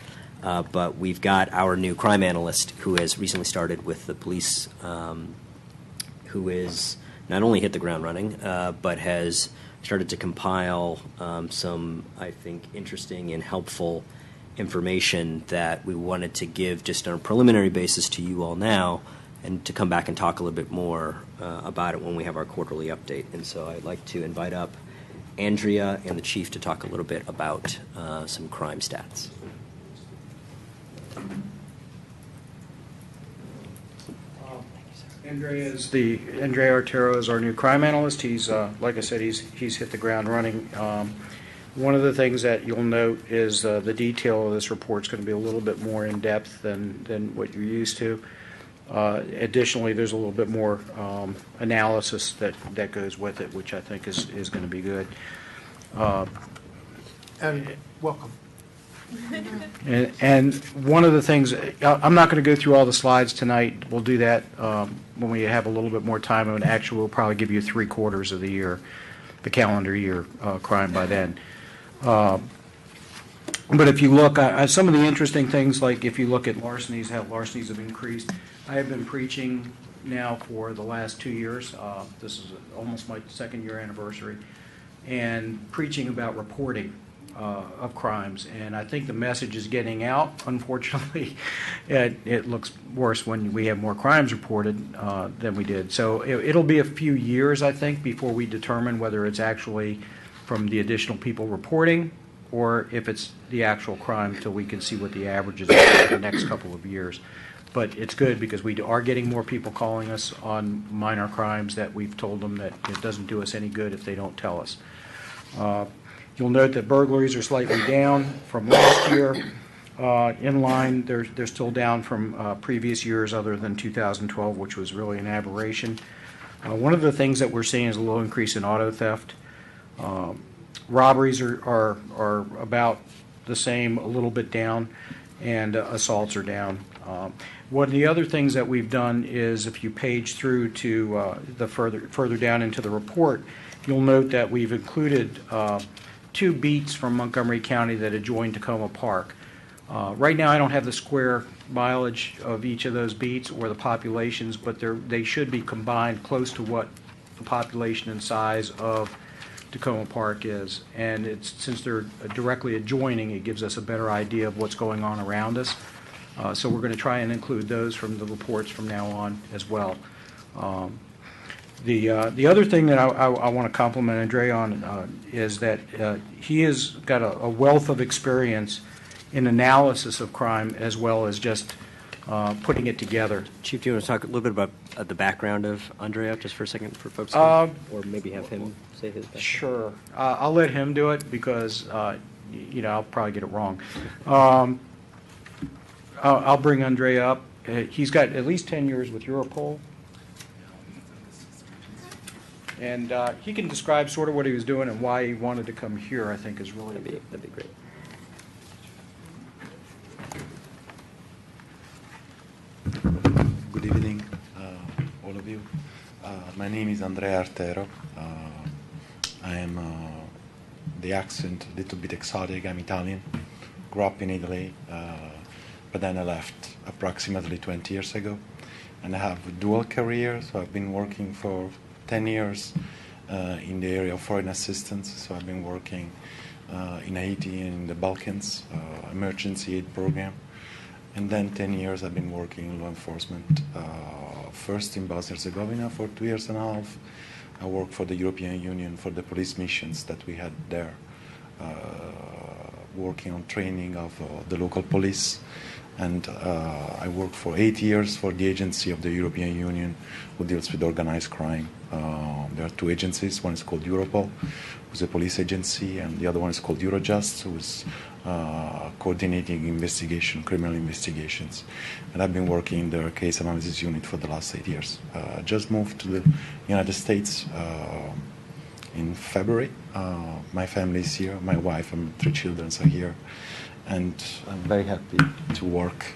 But we've got our new crime analyst who has recently started with the police, who is not only hit the ground running, but has started to compile some, I think, interesting and helpful information that we wanted to give just on a preliminary basis to you all now, and to come back and talk a little bit more about it when we have our quarterly update. And so I'd like to invite up Andrea and the chief to talk a little bit about some crime stats. Andrea Artero is our new crime analyst. He's, like I said, he's hit the ground running. One of the things that you'll note is the detail of this report is going to be a little bit more in depth than what you're used to. Additionally, there's a little bit more analysis that goes with it, which I think is going to be good. And welcome. And one of the things, I'm not going to go through all the slides tonight. We'll do that when we have a little bit more time. And actually, we'll probably give you 3/4 of the year, the calendar year crime by then. But if you look at some of the interesting things, like if you look at larcenies, how larcenies have increased. I have been preaching now for the last 2 years. This is almost my second-year anniversary, and preaching about reporting of crimes, and I think the message is getting out. Unfortunately, it looks worse when we have more crimes reported than we did. So it'll be a few years, I think, before we determine whether it's actually from the additional people reporting or if it's the actual crime, till we can see what the averages are for the next couple of years. But it's good because we are getting more people calling us on minor crimes that we've told them that it doesn't do us any good if they don't tell us. You'll note that burglaries are slightly down from last year. In line, they're still down from previous years other than 2012, which was really an aberration. One of the things that we're seeing is a little increase in auto theft. Robberies are about the same, a little bit down, and assaults are down. One of the other things that we've done is, if you page through to the further down into the report, you'll note that we've included 2 beats from Montgomery County that adjoin Tacoma Park. Right now, I don't have the square mileage of each of those beats or the populations, but they should be combined close to what the population and size of Tacoma Park is. And since they're directly adjoining, it gives us a better idea of what's going on around us. So we're going to try and include those from the reports from now on as well. The other thing that I want to compliment Andre on is that he has got a wealth of experience in analysis of crime as well as just putting it together. Chief, do you want to talk a little bit about the background of Andrea, just for a second, for folks? Or maybe have him say his background? Sure. I'll let him do it because, I'll probably get it wrong. I'll bring Andrea up. He's got at least 10 years with Europol. And he can describe sort of what he was doing and why he wanted to come here, I think, is really... That'd be great. Good evening, all of you. My name is Andrea Artero. I am the accent, a little bit exotic. I'm Italian. Grew up in Italy, but then I left approximately 20 years ago. And I have a dual career, so I've been working for 10 years in the area of foreign assistance. So I've been working in Haiti and in the Balkans, emergency aid program. And then 10 years I've been working in law enforcement, first in Bosnia-Herzegovina for 2 years and a half. I worked for the European Union for the police missions that we had there, working on training of the local police. And I worked for 8 years for the agency of the European Union who deals with organized crime. There are two agencies. One is called Europol, who's a police agency, and the other one is called Eurojust, who's coordinating criminal investigations. And I've been working in their case analysis unit for the last 8 years. Just moved to the United States in February. My family is here. My wife and 3 children are here. And I'm very happy to work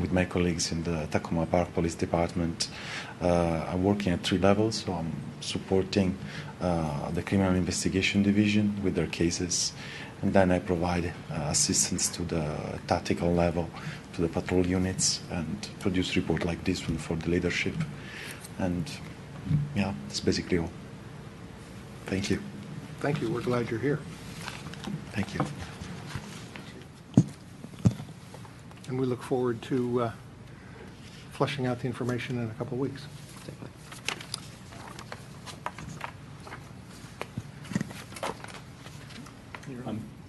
with my colleagues in the Tacoma Park Police Department. I'm working at 3 levels, so I'm supporting the Criminal Investigation Division with their cases, and then I provide assistance to the tactical level, to the patrol units, and produce reports like this one for the leadership. And yeah, that's basically all. Thank you. Thank you. We're glad you're here. Thank you. And we look forward to fleshing out the information in a couple of weeks.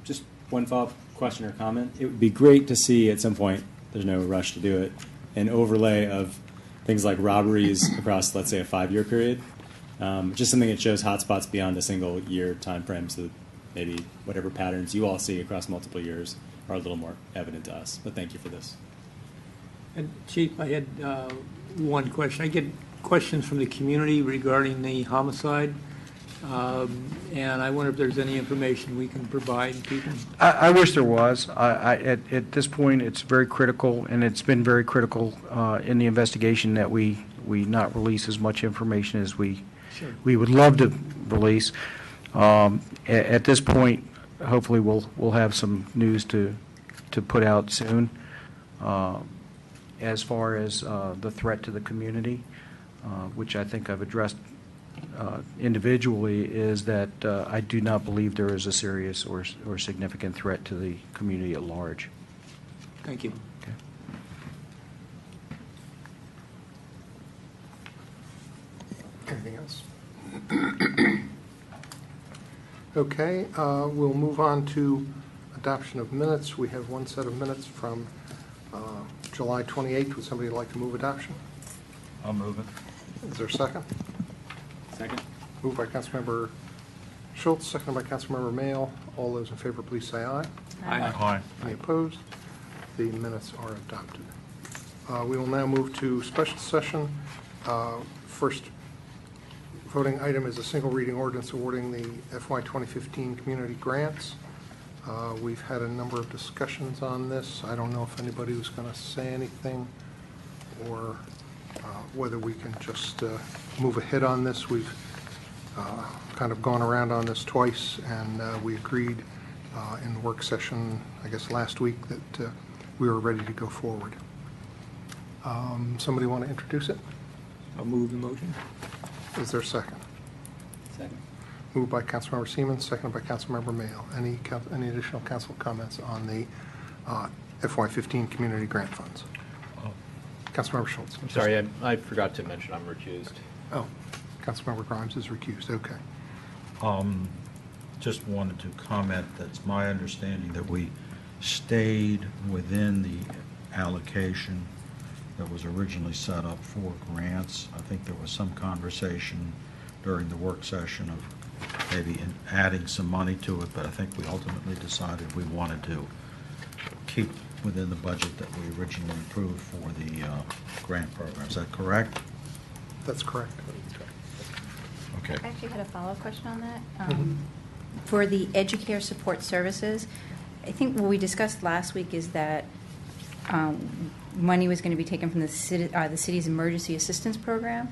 Just one follow-up question or comment. It would be great to see at some point, there's no rush to do it, an overlay of things like robberies across, let's say, a 5-year period. Just something that shows hotspots beyond a single year time frame, so that maybe whatever patterns you all see across multiple years are a little more evident to us. But thank you for this. And Chief, I had one question. I get questions from the community regarding the homicide, and I wonder if there's any information we can provide people. I wish there was. At this point, it's very critical, and it's been very critical in the investigation that we not release as much information as we would love to release. At this point, hopefully we'll have some news to put out soon. As far as the threat to the community, which I think I've addressed individually, is that I do not believe there is a serious or significant threat to the community at large. Thank you. Okay. Anything else? Okay, we'll move on to adoption of minutes. We have one set of minutes from July 28th. Would somebody like to move adoption? I'll move it. Is there a second? Second. Moved by Councilmember Schultz, seconded by Councilmember Mayle. All those in favor, please say aye. Aye. Any opposed? The minutes are adopted. We will now move to special session. First voting item is a single reading ordinance awarding the FY 2015 community grants. We've had a number of discussions on this. I don't know if anybody was going to say anything or whether we can just move ahead on this. We've kind of gone around on this twice, and we agreed in the work session, I guess last week, that we were ready to go forward. Somebody want to introduce it? I'll move the motion. Is there a second? Second. Moved by Councilmember Siemens, seconded by Councilmember Mayo. Any additional council comments on the FY15 community grant funds? Councilmember Schultz. I'm sorry, I forgot to mention I'm recused. Oh, Councilmember Grimes is recused. Okay. Just wanted to comment that's my understanding that we stayed within the allocation that was originally set up for grants. I think there was some conversation during the work session of maybe adding some money to it, but I think we ultimately decided we wanted to keep within the budget that we originally approved for the grant program. Is that correct? That's correct. Okay. I actually had a follow-up question on that. For the Educare Support Services, I think what we discussed last week is that money was going to be taken from the city's emergency assistance program.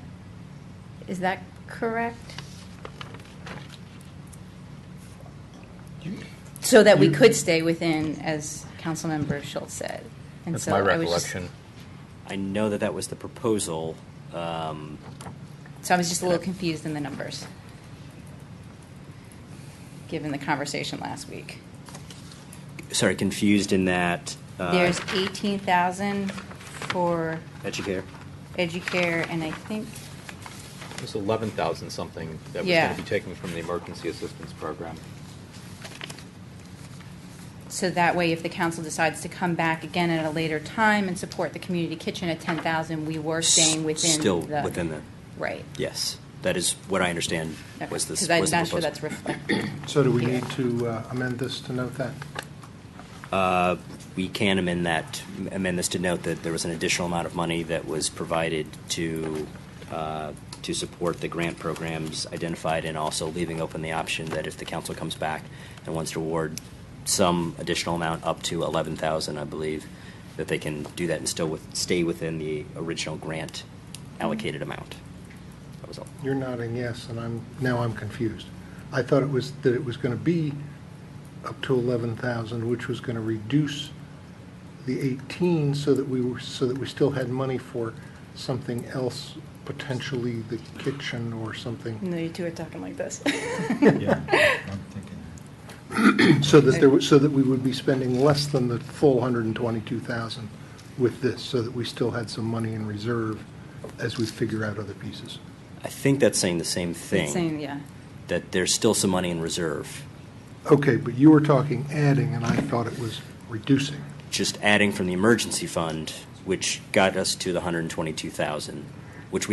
Is that correct? So that we could stay within, as Councilmember Schultz said. And That's so my I was recollection. I know that was the proposal. So I was just a little confused in the numbers, given the conversation last week. Sorry, confused in that. There's 18,000 for Educare. Educare, and I think It was 11,000 something that was Yeah. going to be taken from the emergency assistance program. so that way, if the council decides to come back again at a later time and support the community kitchen at 10,000, we were staying within Still the within the. right. Yes, that is what I understand was this. Because I'm was the not sure proposal. that's reflected. So do we need to amend this to note that? We can amend this to note that there was an additional amount of money that was provided to support the grant programs identified, and also leaving open the option that if the council comes back and wants to award some additional amount up to 11,000, I believe, that they can do that and still stay within the original grant allocated amount. That was all. You're nodding yes, and I'm confused. I thought it was going to be up to 11,000, which was going to reduce the 18 so that we still had money for something else, potentially the kitchen or something. No, you two are talking like this. Yeah, I'm thinking. So that we would be spending less than the full 122,000 with this, so that we still had some money in reserve as we figure out other pieces. I think that's saying the same thing. Same, yeah. That there's still some money in reserve. Okay, but you were talking adding, and I thought it was reducing. Just adding from the emergency fund, which got us to the 122,000, which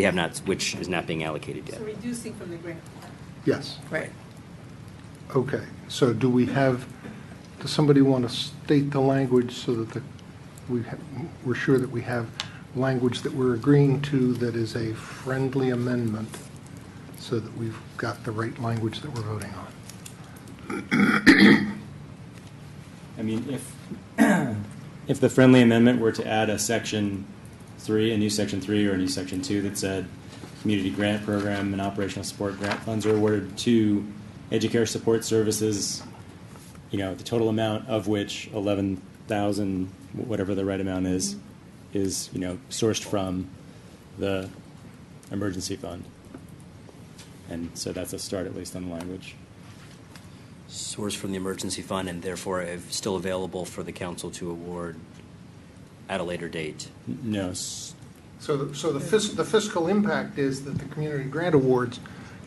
is not being allocated yet. So reducing from the grant. Yes. Right. Okay, so does somebody want to state the language so that we're sure that we have language that we're agreeing to that is a friendly amendment, so that we've got the right language that we're voting on? I mean, if the friendly amendment were to add a section 3, a new section 3 or a new section 2 that said community grant program and operational support grant funds are awarded to Educare Support Services, the total amount of which 11,000, whatever the right amount is sourced from the emergency fund. And so that's a start, at least on the language. Source from the emergency fund, and therefore still available for the council to award at a later date. No. So the fiscal impact is that the community grant awards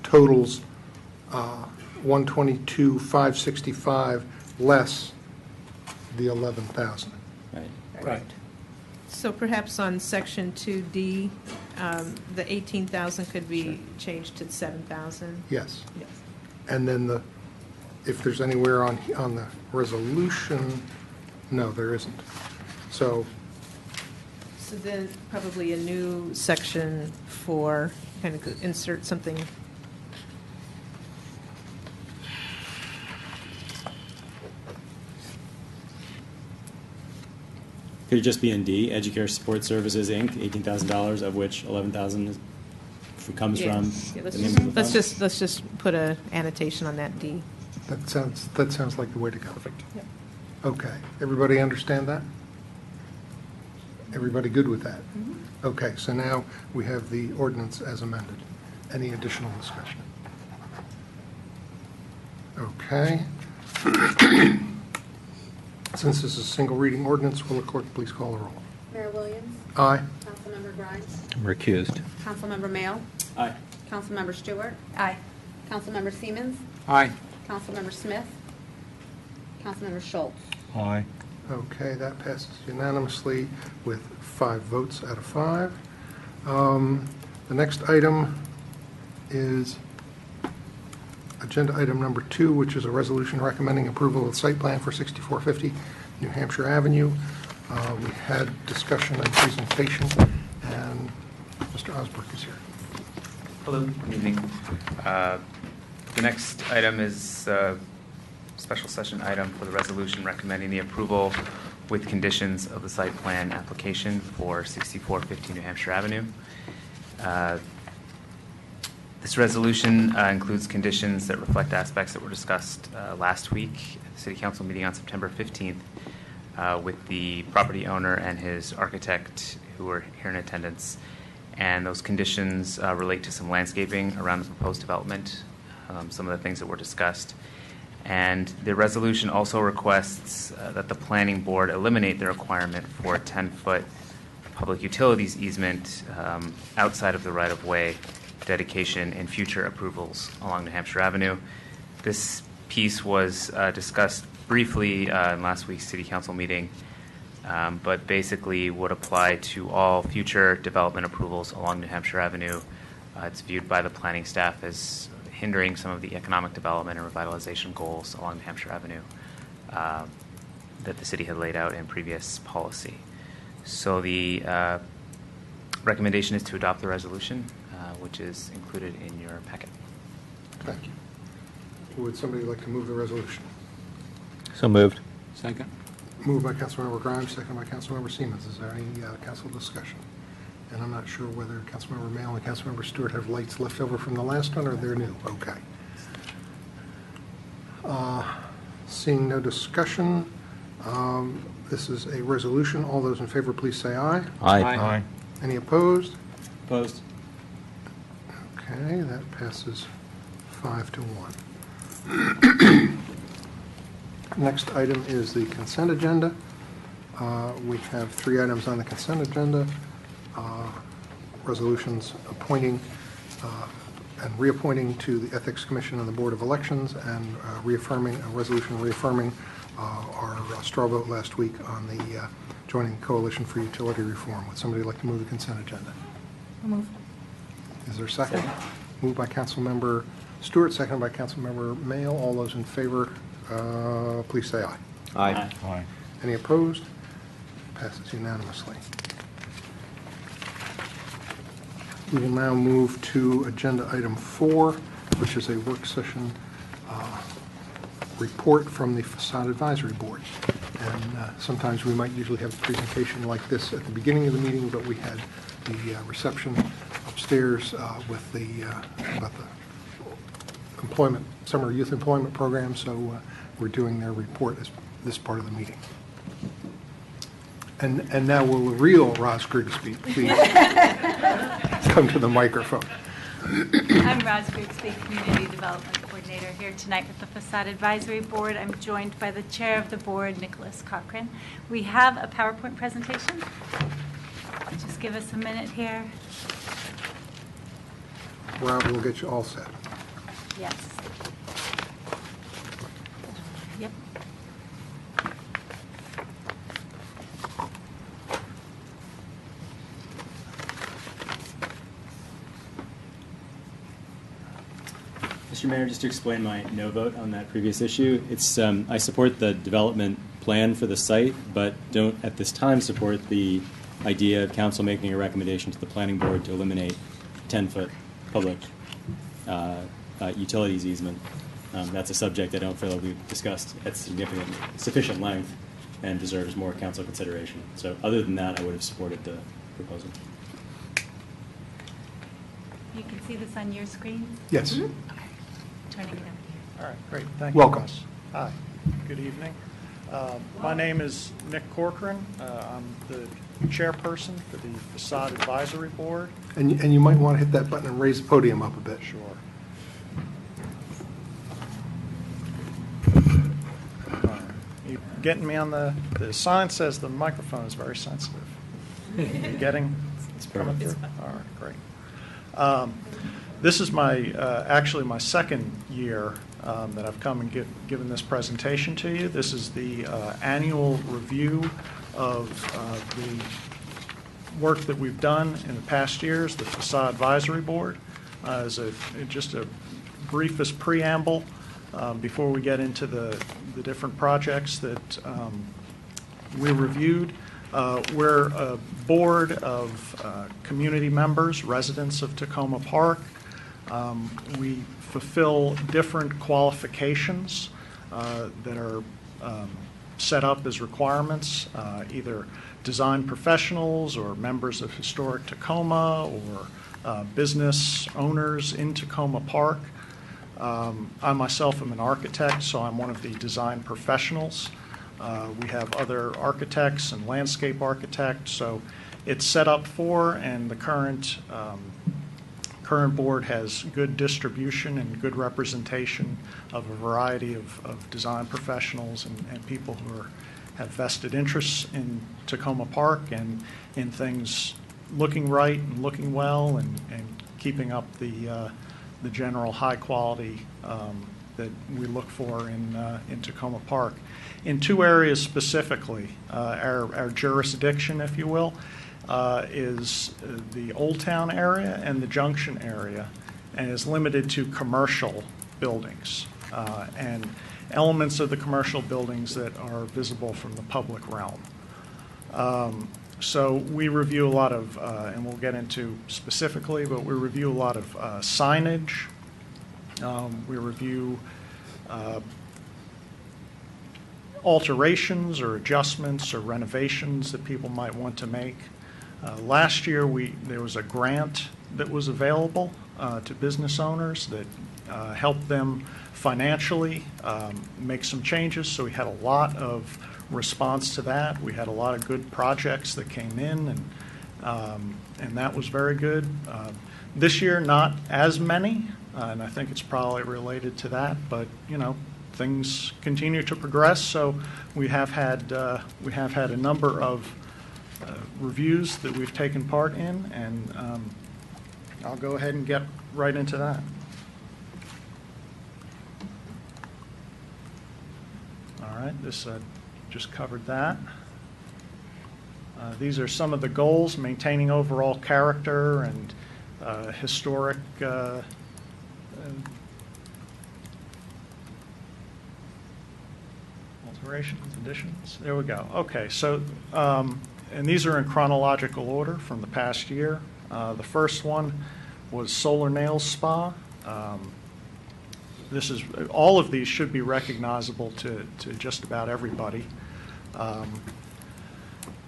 totals 122,565 less the 11,000. Right. Right. So perhaps on section 2D, the 18,000 could be changed to 7,000? Yes. Yes. And then if there's anywhere on the resolution, no, there isn't. So then probably a new section 4, kind of insert something. Could it just be in D, Educare Support Services, Inc., $18,000, of which $11,000 comes from the name of the fund? Let's just put an annotation on that D. that sounds like the way to go. Yep. Okay. Everybody understand that? Everybody good with that? Okay, so now we have the ordinance as amended. Any additional discussion? Okay. Since this is a single reading ordinance, will the clerk please call the roll? Mayor Williams. Aye. Councilmember Grimes. I'm recused. Councilmember Mayo. Aye. Councilmember Stewart. Aye. Councilmember Siemens. Aye. Councilmember Smith. Councilmember Schultz. Aye. Okay, that passes unanimously with 5 votes out of 5. The next item is agenda item number 2, which is a resolution recommending approval of site plan for 6450 New Hampshire Avenue. We had discussion and presentation, and Mr. Osborne is here. Hello, good evening. The next item is a special session item for the resolution recommending the approval with conditions of the site plan application for 6450 New Hampshire Avenue. This resolution includes conditions that reflect aspects that were discussed last week at the City Council meeting on September 15th with the property owner and his architect who were here in attendance. And those conditions relate to some landscaping around the proposed development, some of the things that were discussed. And the resolution also requests that the planning board eliminate the requirement for a 10-foot public utilities easement outside of the right-of-way dedication in future approvals along New Hampshire Avenue. This piece was discussed briefly in last week's City Council meeting, but basically would apply to all future development approvals along New Hampshire Avenue. It's viewed by the planning staff as hindering some of the economic development and revitalization goals along New Hampshire Avenue that the city had laid out in previous policy. So the recommendation is to adopt the resolution, which is included in your packet. Thank you. Would somebody like to move the resolution? So moved. Second. Moved by Councilmember Grimes, second by Councilmember Siemens. Is there any council discussion? And I'm not sure whether Councilmember Mayo and Councilmember Stewart have lights left over from the last one, or they're new. Okay. Seeing no discussion, this is a resolution. All those in favor, please say aye. Aye. Aye. Any opposed? Opposed. Okay, that passes 5-1. Next item is the consent agenda. We have 3 items on the consent agenda. Resolutions appointing and reappointing to the Ethics Commission and the Board of Elections, and reaffirming a resolution reaffirming our straw vote last week on the joining Coalition for Utility Reform. Would somebody like to move the consent agenda? I'll move. Is there a second? Moved by Councilmember Stewart, seconded by Councilmember Mayo. All those in favor, please say aye. Aye. Aye. Any opposed? Passes unanimously. We will now move to agenda item 4, which is a work session report from the Facade Advisory Board. And sometimes we might usually have a presentation like this at the beginning of the meeting, but we had the reception upstairs with about the employment, summer youth employment program, so we're doing their report as this part of the meeting. And now will the real Roz Grigsby please come to the microphone. I'm Roz Grigsby, Community Development Coordinator, here tonight with the Facade Advisory Board. I'm joined by the Chair of the Board, Nicholas Cochran. We have a PowerPoint presentation. Just give us a minute here. Rob will get you all set. Yes. Yep. Mr. Mayor, just to explain my no vote on that previous issue, it's I support the development plan for the site, but don't at this time support the idea of council making a recommendation to the planning board to eliminate 10-foot public utilities easement. That's a subject I don't feel that we've discussed at sufficient length and deserves more council consideration. So other than that, I would have supported the proposal. You can see this on your screen? Yes. Okay. Turning it over to you. All right, great. Thank Welcome. you. Welcome. Hi. Good evening. My name is Nick Corcoran. I'm the chairperson for the Facade Advisory Board. And you might want to hit that button and raise the podium up a bit. Sure. You getting me on the sign says the microphone is very sensitive. You getting? It's coming through? All right, great. This is actually my second year that I've come and given this presentation to you. This is the annual review of the work that we've done in the past years, the Facade Advisory Board. As just a briefest preamble before we get into the different projects that we reviewed. We're a board of community members, residents of Takoma Park. We fulfill different qualifications that are set up as requirements, either design professionals or members of Historic Tacoma or business owners in Takoma Park. I myself am an architect, so I'm one of the design professionals. We have other architects and landscape architects, so it's set up for, and the current board has good distribution and good representation of a variety of design professionals and people who have vested interests in Takoma Park and in things looking right and looking well and keeping up the general high quality that we look for in Takoma Park. In two areas specifically, our jurisdiction, if you will, is the Old Town area and the Junction area, and is limited to commercial buildings and elements of the commercial buildings that are visible from the public realm. So we review a lot of, and we'll get into specifically, but we review a lot of signage. We review alterations or adjustments or renovations that people might want to make. Last year, there was a grant that was available to business owners that helped them financially make some changes, so we had a lot of response to that. We had a lot of good projects that came in, and that was very good. This year, not as many, and I think it's probably related to that, but things continue to progress, so we have had a number of reviews that we've taken part in, and I'll go ahead and get right into that. All right, this just covered that. These are some of the goals: maintaining overall character and historic alterations, additions. There we go. Okay, so and these are in chronological order from the past year. The first one was Solar Nails Spa. All of these should be recognizable to just about everybody.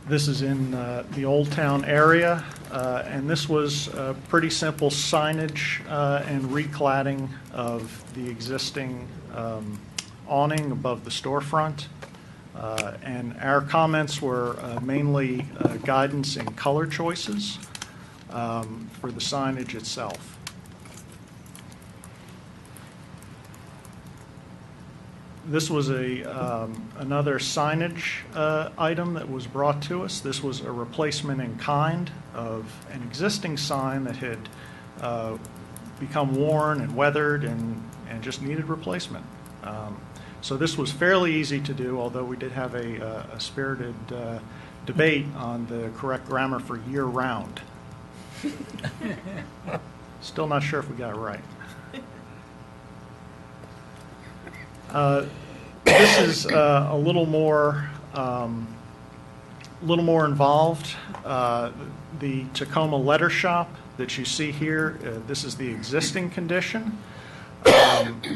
This is in the Old Town area, and this was pretty simple signage and recladding of the existing awning above the storefront. And our comments were mainly guidance in color choices for the signage itself. This was another signage item that was brought to us. This was a replacement in kind of an existing sign that had become worn and weathered and just needed replacement. So this was fairly easy to do, although we did have a spirited debate on the correct grammar for year-round. Still not sure if we got it right. This is a little more involved. The Tacoma Letter Shop that you see here, this is the existing condition.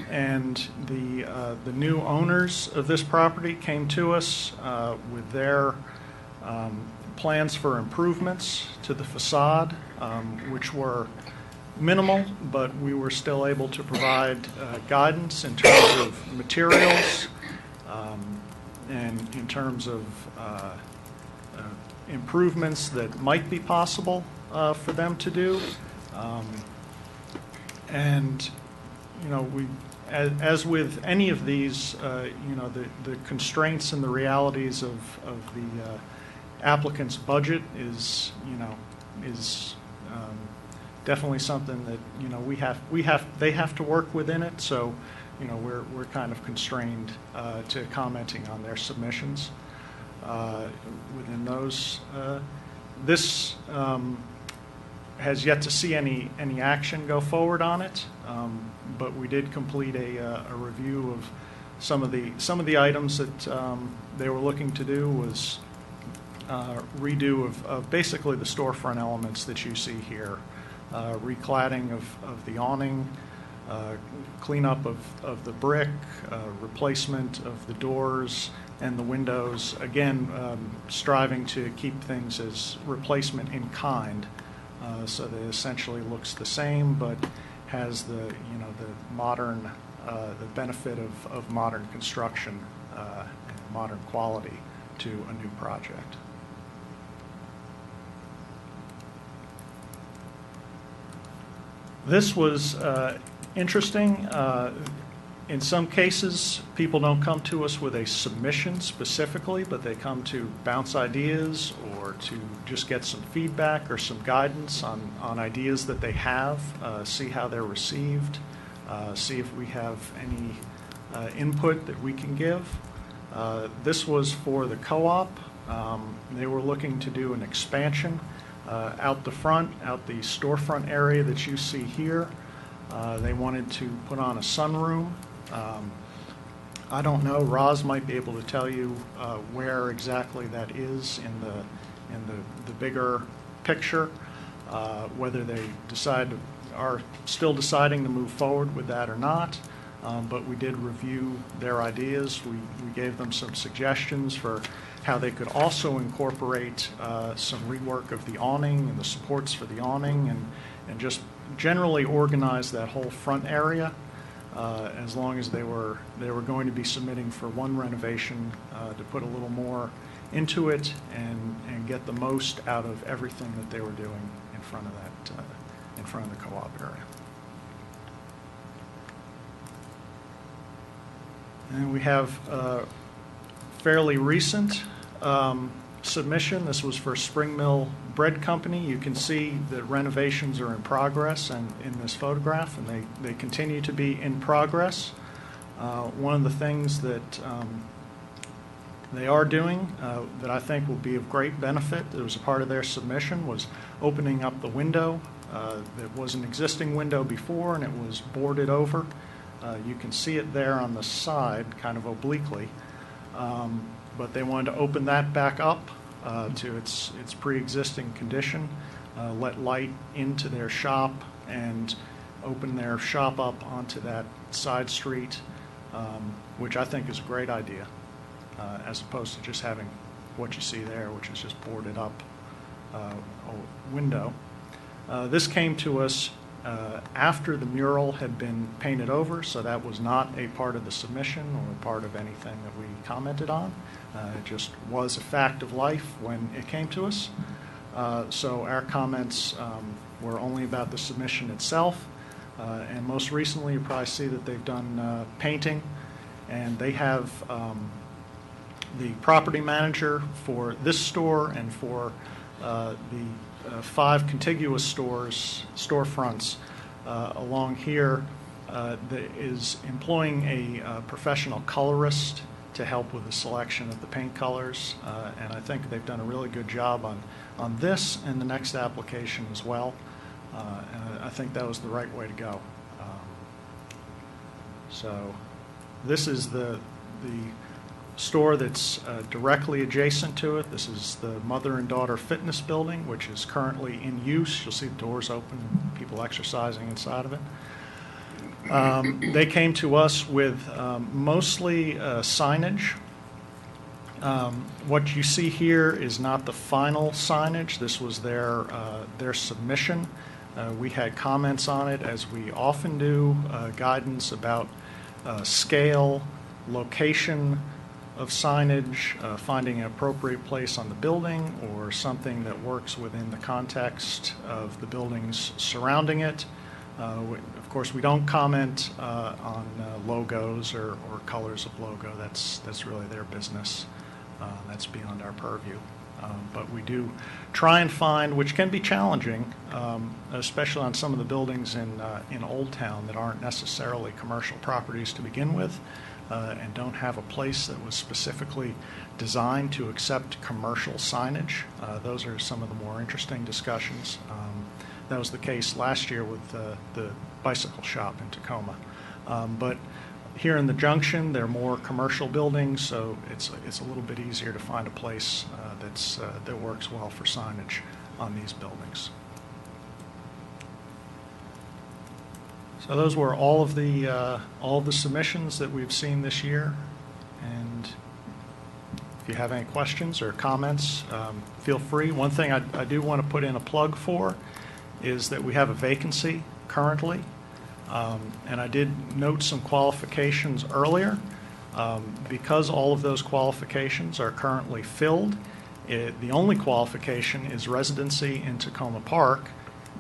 And the new owners of this property came to us with their plans for improvements to the facade, which were minimal, but we were still able to provide guidance in terms of materials and in terms of improvements that might be possible for them to do. And, you know, as with any of these, you know, the constraints and the realities of the applicant's budget is, you know, is definitely something that, you know, they have to work within it. So, you know, we're kind of constrained to commenting on their submissions within those. This has yet to see any action go forward on it, but we did complete a review of some of the items that they were looking to do. Was redo of basically the storefront elements that you see here, recladding of the awning, cleanup of the brick, replacement of the doors and the windows. Again, striving to keep things as replacement in kind, so that it essentially looks the same, but has the, you know, the modern, the benefit of modern construction and modern quality to a new project. This was interesting. In some cases, people don't come to us with a submission specifically, but they come to bounce ideas or to just get some feedback or some guidance on ideas that they have, see how they're received, see if we have any input that we can give. This was for the co-op. They were looking to do an expansion out the front, out the storefront area that you see here. They wanted to put on a sunroom. I don't know. Roz might be able to tell you where exactly that is in the bigger picture. Whether they are still deciding to move forward with that or not. But we did review their ideas. We gave them some suggestions for how they could also incorporate some rework of the awning and the supports for the awning, and just generally organize that whole front area. As long as they were going to be submitting for one renovation, to put a little more into it and get the most out of everything that they were doing in front of that, in front of the co-op area. And we have a fairly recent submission. This was for Spring Mill Bread Company. You can see that renovations are in progress and in this photograph, and they continue to be in progress. One of the things that they are doing that I think will be of great benefit, that was a part of their submission, was opening up the window. That was an existing window before, and it was boarded over. You can see it there on the side, kind of obliquely. But they wanted to open that back up to its pre-existing condition, let light into their shop, and open their shop up onto that side street, which I think is a great idea, as opposed to just having what you see there, which is just boarded up window. This came to us after the mural had been painted over, so that was not a part of the submission or part of anything that we commented on. It just was a fact of life when it came to us. So our comments were only about the submission itself. And most recently, you probably see that they've done painting, and they have the property manager for this store and for the 5 contiguous storefronts along here that is employing a professional colorist to help with the selection of the paint colors, and I think they've done a really good job on this and the next application as well, and I think that was the right way to go. So this is the store that's directly adjacent to it. This is the mother and daughter fitness building, which is currently in use. You'll see the doors open, people exercising inside of it. They came to us with mostly signage. What you see here is not the final signage. This was their submission. We had comments on it, as we often do, guidance about scale, location, signage, finding an appropriate place on the building or something that works within the context of the buildings surrounding it. Of course, we don't comment on logos or colors of logo. That's really their business. That's beyond our purview. But we do try and find, which can be challenging, especially on some of the buildings in Old Town that aren't necessarily commercial properties to begin with, and don't have a place that was specifically designed to accept commercial signage. Those are some of the more interesting discussions. That was the case last year with the bicycle shop in Tacoma. But here in the Junction, there are more commercial buildings, so it's a little bit easier to find a place that works well for signage on these buildings. So those were all of the submissions that we've seen this year. And if you have any questions or comments, feel free. One thing I do want to put in a plug for is that we have a vacancy currently. And I did note some qualifications earlier. Because all of those qualifications are currently filled, the only qualification is residency in Tacoma Park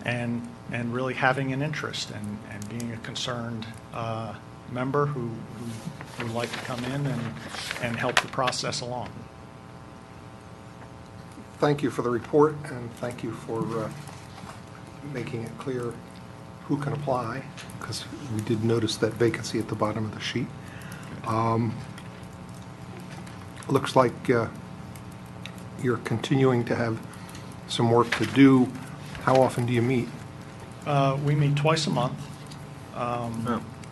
and really having an interest and being a concerned member who would like to come in and help the process along. Thank you for the report, and thank you for making it clear who can apply, because we did notice that vacancy at the bottom of the sheet. Looks like you're continuing to have some work to do. How often do you meet? We meet twice a month.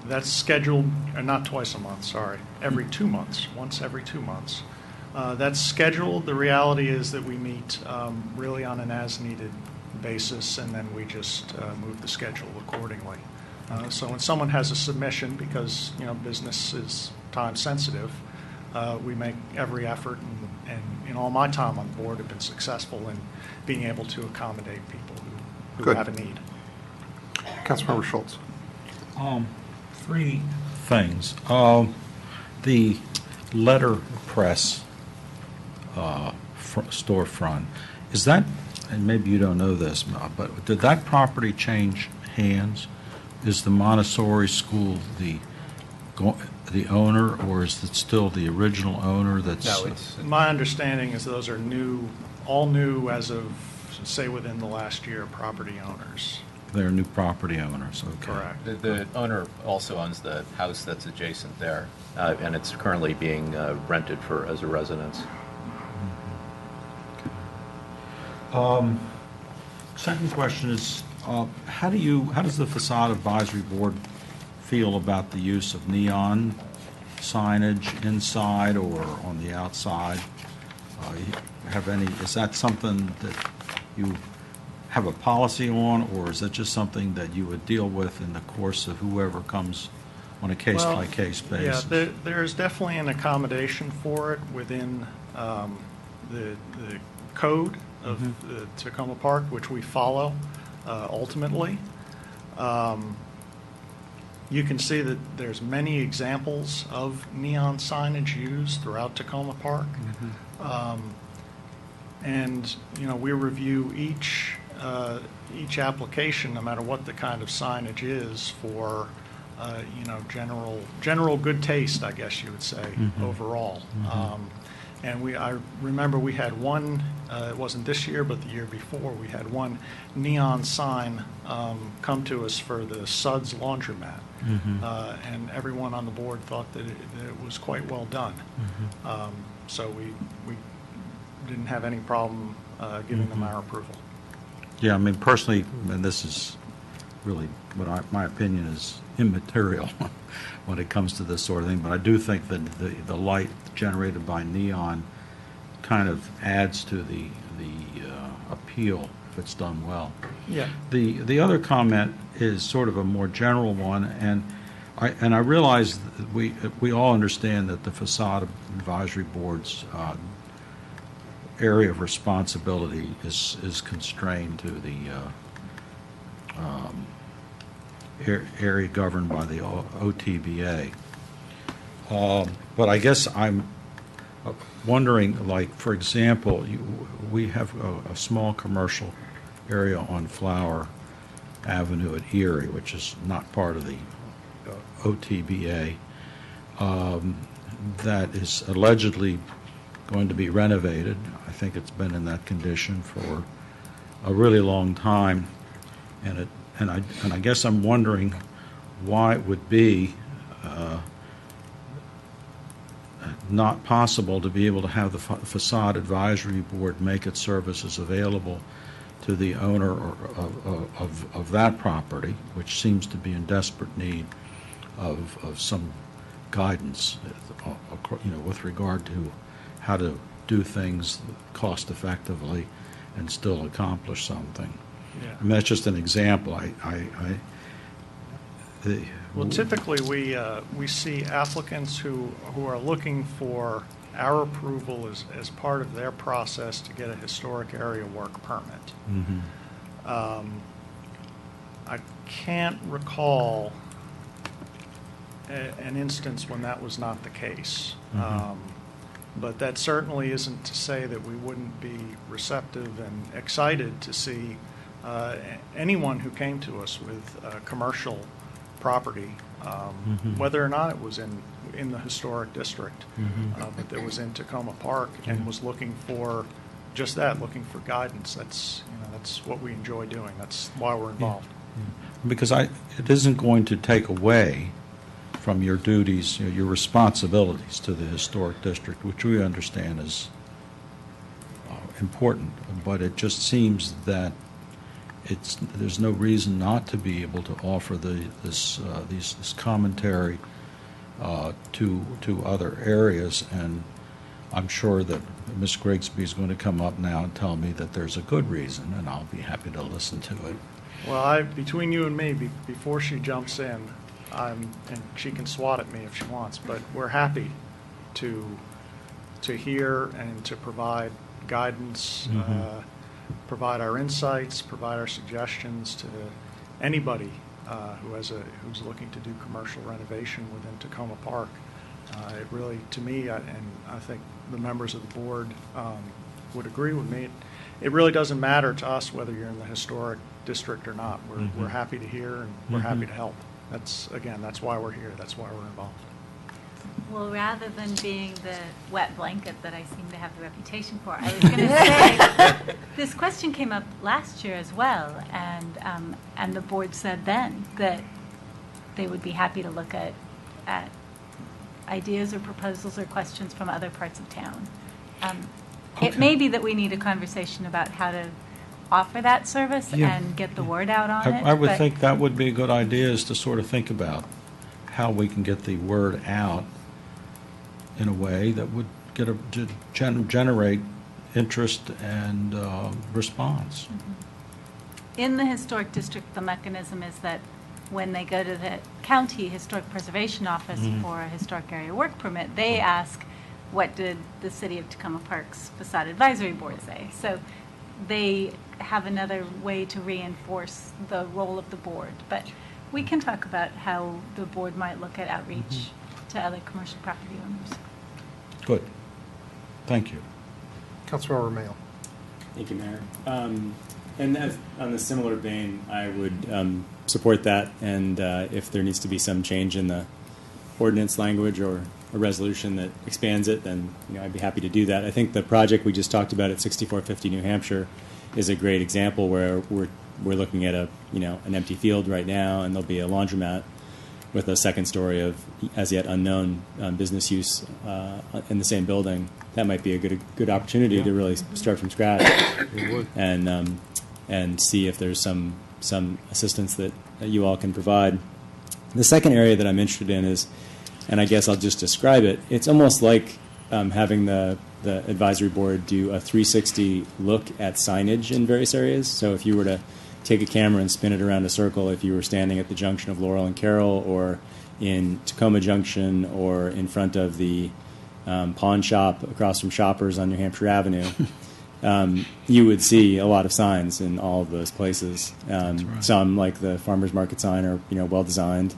That's scheduled, not twice a month, sorry, every 2 months, once every 2 months. That's scheduled. The reality is that we meet really on an as-needed basis, and then we just move the schedule accordingly. So when someone has a submission, because business is time sensitive, we make every effort, and in all my time on the board have been successful in being able to accommodate people who Good. have a need. Councilmember Schultz. 3 things. The letterpress storefront, is that, and maybe you don't know this, but did that property change hands? Is the Montessori school the owner, or is it still the original owner that's... No, my understanding is those are all new as of, say, within the last year, property owners. They're new property owners, okay. Correct. The owner also owns the house that's adjacent there, and it's currently being rented as a residence. Second question is, how does the Facade Advisory Board feel about the use of neon signage inside or on the outside? Is that something that you have a policy on, or is it just something that you would deal with in the course of whoever comes on a case-by-case basis? Yeah, there's definitely an accommodation for it within the code of the Tacoma Park, which we follow ultimately. You can see that there's many examples of neon signage used throughout Tacoma Park. And we review each application, no matter what the kind of signage is, for general good taste, I guess you would say, overall. And I remember we had one, it wasn't this year, but the year before, we had one neon sign come to us for the Suds laundromat. And everyone on the board thought that it was quite well done. So we didn't have any problem giving them our approval. Yeah, I mean, personally, and this is really my opinion is immaterial when it comes to this sort of thing, but I do think that the light generated by neon kind of adds to the appeal if it's done well. Yeah. The other comment is sort of a more general one, and I realize that we all understand that the Facade Advisory Board's area of responsibility is constrained to the area governed by the OTBA. But I guess I'm wondering, like, for example, we have a small commercial area on Flower Avenue at Erie, which is not part of the OTBA, that is allegedly going to be renovated. I think it's been in that condition for a really long time, and I guess I'm wondering why it would be not possible to be able to have the facade advisory board make its services available to the owner of that property, which seems to be in desperate need of some guidance, with regard to how to do things cost effectively and still accomplish something. Yeah. I mean, that's just an example. Well, typically, we see applicants who are looking for our approval as part of their process to get a historic area work permit. Mm-hmm. I can't recall an instance when that was not the case. Mm-hmm. But that certainly isn't to say that we wouldn't be receptive and excited to see anyone who came to us with commercial property, Mm-hmm. whether or not it was in the historic district, Mm-hmm. but that was in Tacoma Park and was looking for just that, looking for guidance. That's what we enjoy doing. That's why we're involved. Because it isn't going to take away from your duties, your responsibilities to the historic district, which we understand is important, but it just seems that there's no reason not to be able to offer this commentary to other areas, and I'm sure that Ms. Grigsby is going to come up now and tell me that there's a good reason, and I'll be happy to listen to it. Well, between you and me, before she jumps in, and she can swat at me if she wants, but we're happy to hear and to provide guidance, Mm-hmm. provide our insights, provide our suggestions to anybody who's looking to do commercial renovation within Tacoma Park. It really, to me, and I think the members of the board would agree with me, it really doesn't matter to us whether you're in the historic district or not. We're happy to hear and we're happy to help. That's why we're here. That's why we're involved. Well, rather than being the wet blanket that I seem to have the reputation for, I was going to say, this question came up last year as well, and the board said then that they would be happy to look at ideas or proposals or questions from other parts of town. It may be that we need a conversation about how to offer that service and get the word out on it. I would think that would be a good idea, is to sort of think about how we can get the word out in a way that would generate interest and response. Mm-hmm. In the historic district, the mechanism is that when they go to the county historic preservation office for a historic area work permit, they ask, what did the city of Tacoma Park's facade advisory board say? So they have another way to reinforce the role of the board. But we can talk about how the board might look at outreach to other commercial property owners. Good. Thank you. Councilmember Mayo. Thank you, Mayor. And on a similar vein, I would support that, and if there needs to be some change in the ordinance language or a resolution that expands it, then I'd be happy to do that. I think the project we just talked about at 6450 New Hampshire is a great example where we're looking at an empty field right now, and there'll be a laundromat with a second story of as yet unknown business use in the same building. That might be a good opportunity to really start from scratch and see if there's some assistance that you all can provide. The second area that I'm interested in is, and I guess I'll just describe it, it's almost like having the advisory board do a 360 look at signage in various areas. So if you were to take a camera and spin it around a circle, if you were standing at the junction of Laurel and Carroll, or in Tacoma Junction, or in front of the pawn shop across from Shoppers on New Hampshire Avenue, you would see a lot of signs in all of those places. Right. Some, like the farmers market sign, are well designed.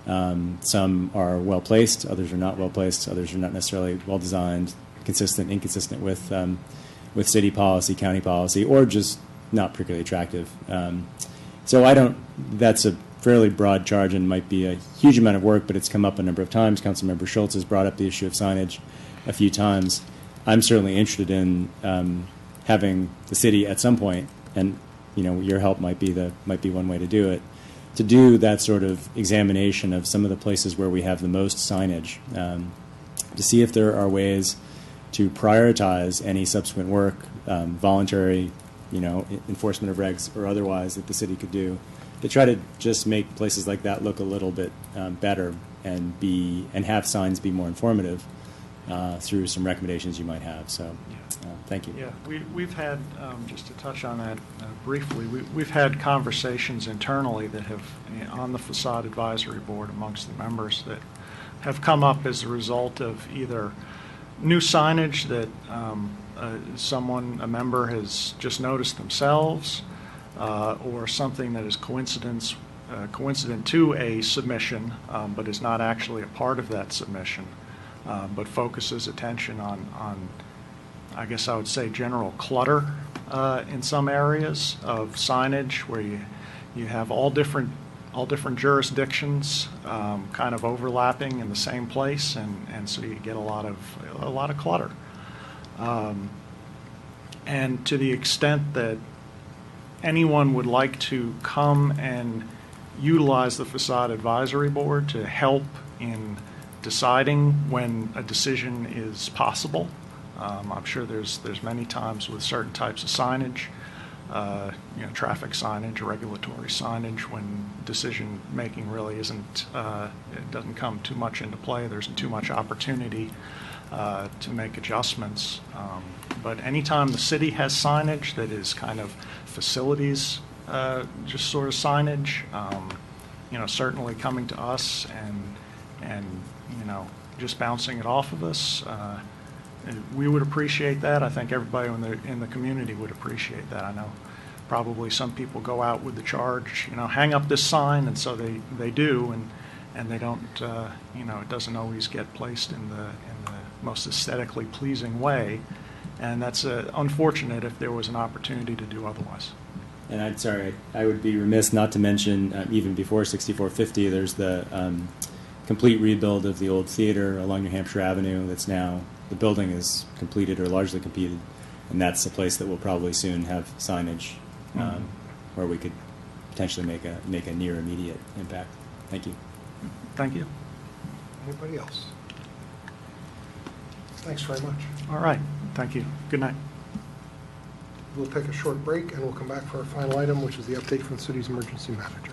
Some are well placed, others are not well placed, others are not necessarily well designed. consistent, inconsistent with city policy, county policy, or just not particularly attractive. So I don't. That's a fairly broad charge and might be a huge amount of work, but it's come up a number of times. Councilmember Schultz has brought up the issue of signage a few times. I'm certainly interested in having the city at some point, and your help might be one way to do it, to do that sort of examination of some of the places where we have the most signage, to see if there are ways to prioritize any subsequent work, voluntary, enforcement of regs or otherwise, that the city could do, to try to just make places like that look a little bit better and have signs be more informative through some recommendations you might have. So, thank you. Yeah, we've had, just to touch on that briefly, we've had conversations internally that have, on the Facade Advisory Board amongst the members, that have come up as a result of either new signage that a member has just noticed themselves, or something that is coincident to a submission, but is not actually a part of that submission, but focuses attention on, I guess I would say, general clutter in some areas of signage, where you have all different jurisdictions kind of overlapping in the same place, and so you get a lot of clutter. And to the extent that anyone would like to come and utilize the Facade Advisory Board to help in deciding when a decision is possible, I'm sure there's many times with certain types of signage, traffic signage, regulatory signage, when decision making really isn't, it doesn't come too much into play. There's too much opportunity to make adjustments. But anytime the city has signage that is kind of facilities, just sort of signage, certainly coming to us and just bouncing it off of us, we would appreciate that. I think everybody in the community would appreciate that. I know probably some people go out with the charge, hang up this sign, and so they do, and they don't, it doesn't always get placed in the most aesthetically pleasing way, and that's unfortunate if there was an opportunity to do otherwise. And I would be remiss not to mention, even before 6450, there's the complete rebuild of the old theater along New Hampshire Avenue. That's now, the building is completed or largely completed, and that's a place that will probably soon have signage where we could potentially make a near immediate impact. Thank you. Thank you. Anybody else? Thanks very much. All right. Thank you. Good night. We'll take a short break, and we'll come back for our final item, which is the update from the city's emergency manager.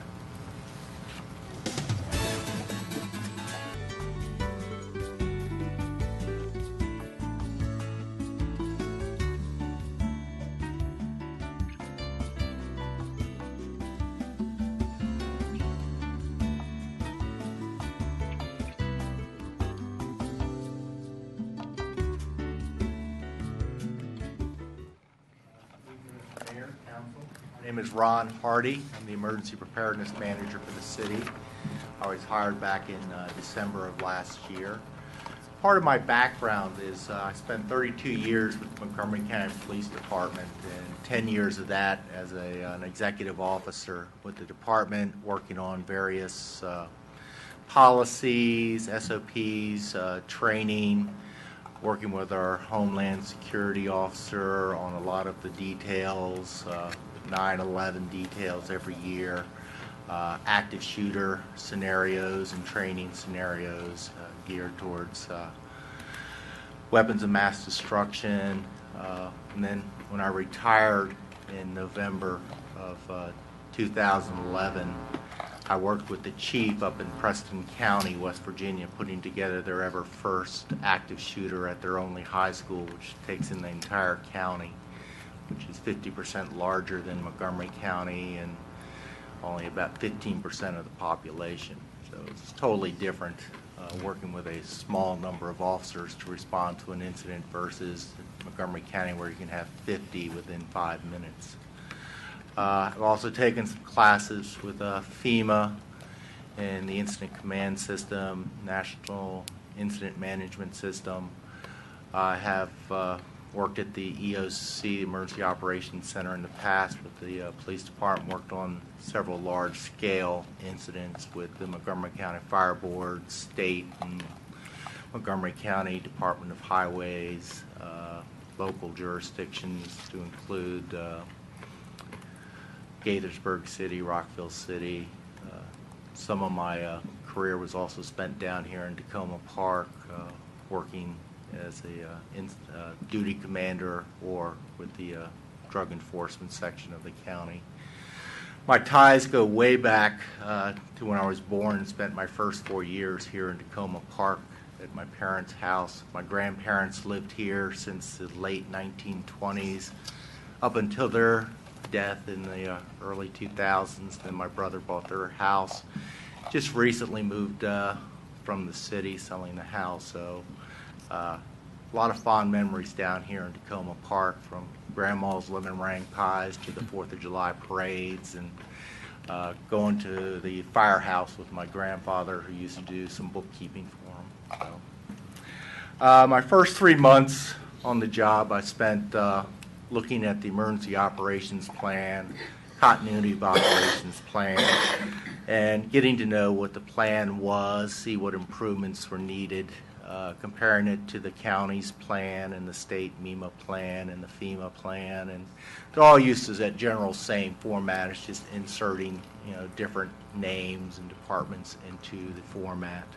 My name is Ron Hardy. I'm the Emergency Preparedness Manager for the city. I was hired back in December of last year. Part of my background is I spent 32 years with the Montgomery County Police Department, and 10 years of that as an executive officer with the department, working on various policies, SOPs, training, working with our Homeland Security officer on a lot of the details, 9/11 details every year, active shooter scenarios and training scenarios geared towards weapons of mass destruction. And then when I retired in November of 2011, I worked with the chief up in Preston County, West Virginia, putting together their ever first active shooter at their only high school, which takes in the entire county, which is 50% larger than Montgomery County and only about 15% of the population. So it's totally different working with a small number of officers to respond to an incident versus Montgomery County, where you can have 50 within 5 minutes. I've also taken some classes with FEMA and the Incident Command System, National Incident Management System, I have worked at the EOC, Emergency Operations Center, in the past with the police department, worked on several large-scale incidents with the Montgomery County Fire Board, state and Montgomery County Department of Highways, local jurisdictions to include Gaithersburg City, Rockville City. Some of my career was also spent down here in Tacoma Park, working as a duty commander or with the drug enforcement section of the county. My ties go way back to when I was born and spent my first 4 years here in Tacoma Park at my parents' house. My grandparents lived here since the late 1920s up until their death in the early 2000s. Then my brother bought their house. Just recently moved from the city, selling the house. So a lot of fond memories down here in Tacoma Park, from Grandma's lemon meringue pies to the 4th of July parades, and going to the firehouse with my grandfather, who used to do some bookkeeping for him. So, my first 3 months on the job, I spent looking at the emergency operations plan, continuity of operations plan, and getting to know what the plan was, see what improvements were needed, comparing it to the county's plan and the state MEMA plan and the FEMA plan, and they're all used to that general same format. It's just inserting, different names and departments into the format.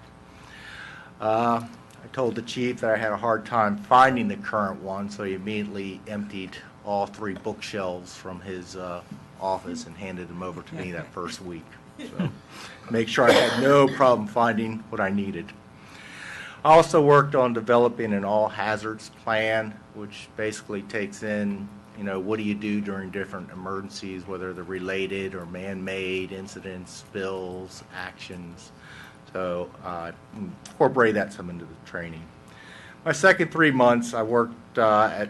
I told the chief that I had a hard time finding the current one, so he immediately emptied all 3 bookshelves from his office and handed them over to me that first week. So make sure I had no problem finding what I needed. I also worked on developing an all hazards plan, which basically takes in, what do you do during different emergencies, whether they're related or man-made incidents, spills, actions. So incorporate that some into the training. My second 3 months, I worked at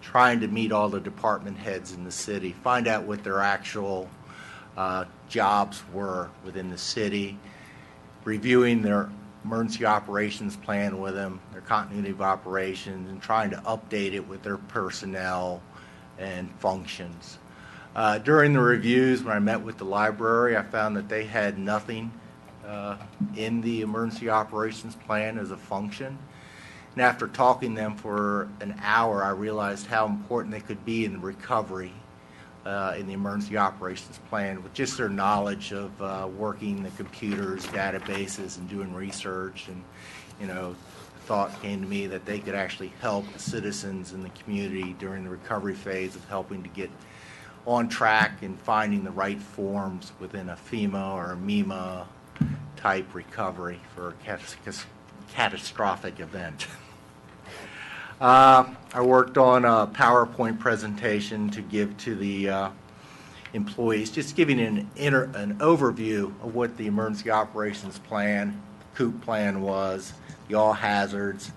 trying to meet all the department heads in the city, find out what their actual jobs were within the city, reviewing their emergency operations plan with them, their continuity of operations, and trying to update it with their personnel and functions. During the reviews, when I met with the library, I found that they had nothing in the emergency operations plan as a function. And after talking to them for an hour, I realized how important they could be in the recovery in the emergency operations plan, with just their knowledge of working the computers, databases, and doing research. And, thought came to me that they could actually help the citizens in the community during the recovery phase of helping to get on track and finding the right forms within a FEMA or a MEMA type recovery for a catastrophic event. I worked on a PowerPoint presentation to give to the employees, just giving an overview of what the emergency operations plan, COOP plan was, the all hazards,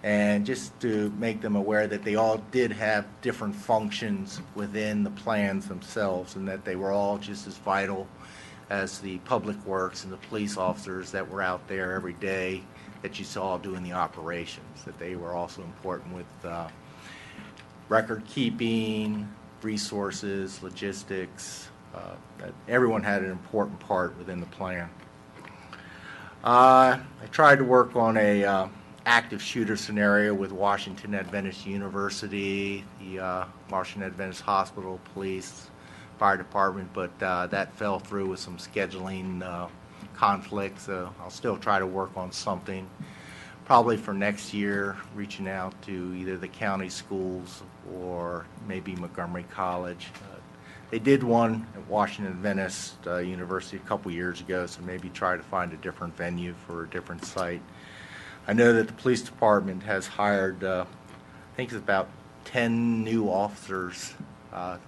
and just to make them aware that they all did have different functions within the plans themselves, and that they were all just as vital as the public works and the police officers that were out there every day that you saw doing the operations, that they were also important with record keeping, resources, logistics, that everyone had an important part within the plan. I tried to work on a active shooter scenario with Washington Adventist University, the Washington Adventist Hospital, police, fire department, but that fell through with some scheduling conflicts. So I'll still try to work on something, probably for next year, reaching out to either the county schools or maybe Montgomery College. They did one at Washington Adventist University a couple years ago, so maybe try to find a different venue for a different site. I know that the police department has hired, I think it's about 10 new officers, I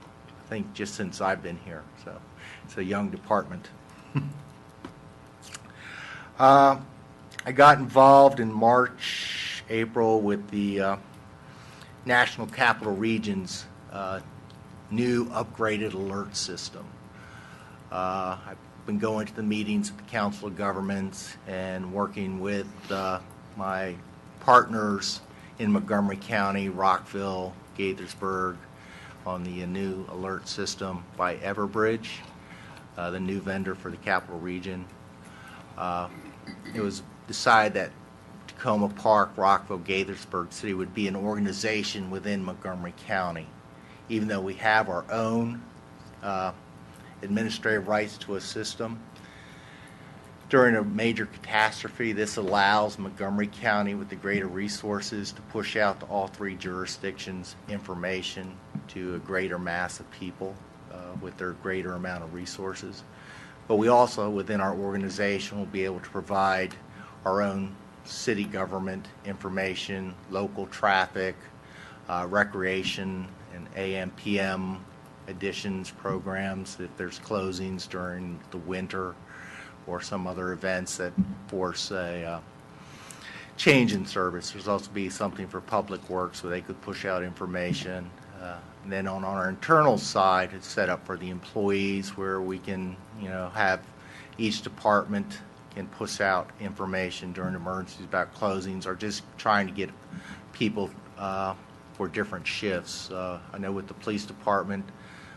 think just since I've been here, so it's a young department. I got involved in March, April with the National Capital Region's new upgraded alert system. I've been going to the meetings at the Council of Governments and working with my partners in Montgomery County, Rockville, Gaithersburg, on the new alert system by Everbridge, the new vendor for the Capital Region. It was decided that Tacoma Park, Rockville, Gaithersburg City would be an organization within Montgomery County, even though we have our own administrative rights to a system. During a major catastrophe, this allows Montgomery County, with the greater resources, to push out to all three jurisdictions information to a greater mass of people with their greater amount of resources. But we also, within our organization, will be able to provide our own city government information, local traffic, recreation, and AM/PM additions programs if there's closings during the winter or some other events that force a change in service. There's also be something for Public Works where they could push out information. And then on our internal side, it's set up for the employees where we can, have each department can push out information during emergencies about closings or just trying to get people for different shifts. I know with the police department,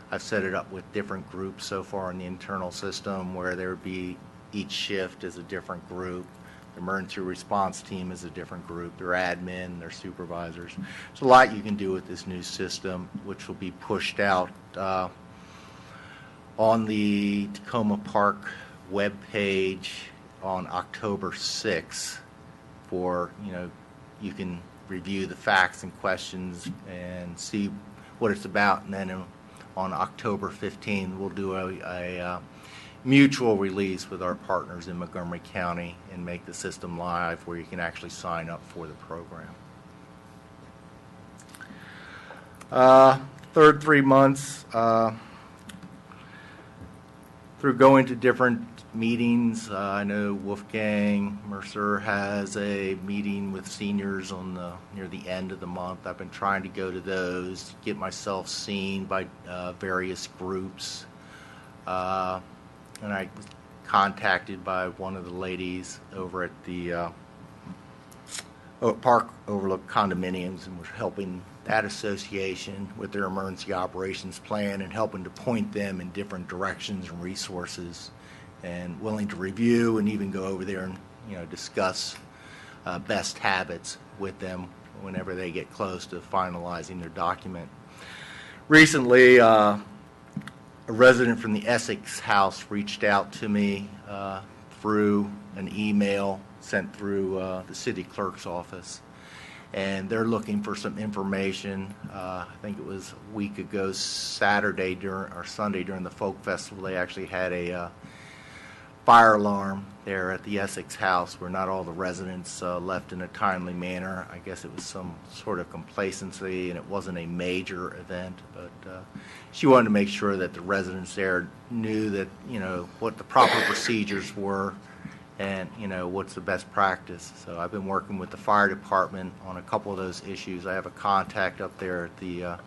I've set it up with different groups so far in the internal system where there would be each shift is a different group. The emergency response team is a different group. Their admin, their supervisors. There's a lot you can do with this new system, which will be pushed out on the Tacoma Park webpage on October 6th for, you can review the facts and questions and see what it's about. And then on October 15th, we'll do a mutual release with our partners in Montgomery County and make the system live where you can actually sign up for the program. Third 3 months, through going to different meetings, I know Wolfgang Mercer has a meeting with seniors near the end of the month. I've been trying to go to those, get myself seen by various groups. And I was contacted by one of the ladies over at the Park Overlook Condominiums, and we're helping that association with their emergency operations plan and helping to point them in different directions and resources, and willing to review and even go over there and discuss best habits with them whenever they get close to finalizing their document. Recently, a resident from the Essex House reached out to me through an email sent through the city clerk's office, and they're looking for some information. I think it was a week ago, Sunday during the Folk Festival, they actually had a fire alarm there at the Essex House where not all the residents left in a timely manner. I guess it was some sort of complacency and it wasn't a major event, but she wanted to make sure that the residents there knew that, what the proper procedures were and, what's the best practice. So I've been working with the fire department on a couple of those issues. I have a contact up there at the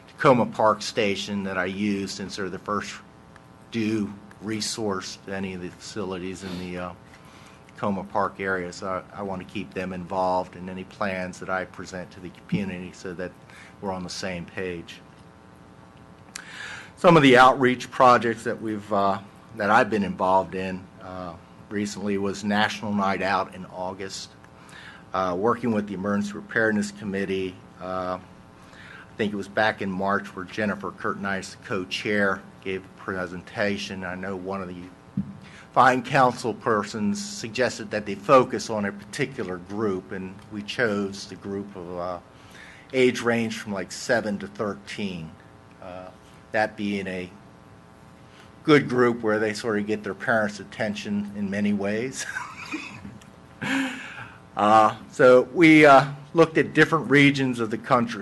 Tacoma Park Station that I use since they're the first due resource to any of the facilities in the Tacoma Park area. So I want to keep them involved in any plans that I present to the community so that we're on the same page. Some of the outreach projects that that I've been involved in recently was National Night Out in August. Working with the Emergency Preparedness Committee, I think it was back in March where Jennifer Curtin-Ice, the co-chair, gave a presentation. I know one of the fine council persons suggested that they focus on a particular group, and we chose the group of age range from like 7 to 13. That being a good group where they sort of get their parents' attention in many ways. So we looked at different regions of the country,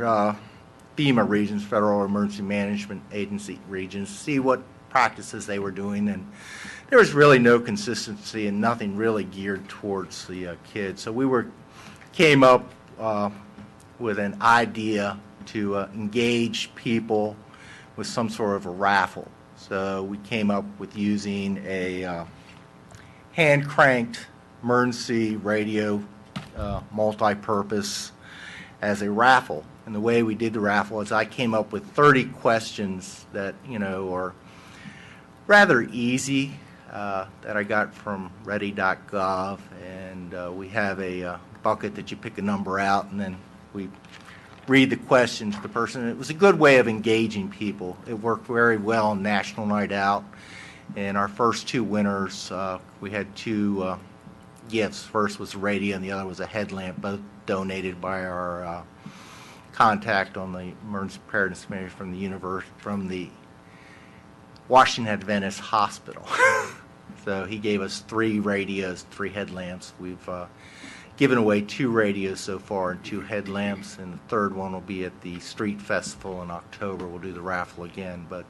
FEMA regions, Federal Emergency Management Agency regions, see what practices they were doing, and there was really no consistency and nothing really geared towards the kids. So we came up with an idea to engage people with some sort of a raffle. So we came up with using a hand-cranked emergency radio multi-purpose as a raffle. And the way we did the raffle is I came up with 30 questions that, are rather easy that I got from ready.gov. And we have a bucket that you pick a number out, and then we read the question to the person. It was a good way of engaging people. It worked very well on National Night Out. And our first two winners, we had two gifts. First was a radio, and the other was a headlamp, both donated by our contact on the Emergency Preparedness Committee from the Washington Adventist Hospital. So he gave us 3 radios, 3 headlamps. We've given away 2 radios so far and 2 headlamps, and the third one will be at the Street Festival in October. We'll do the raffle again. But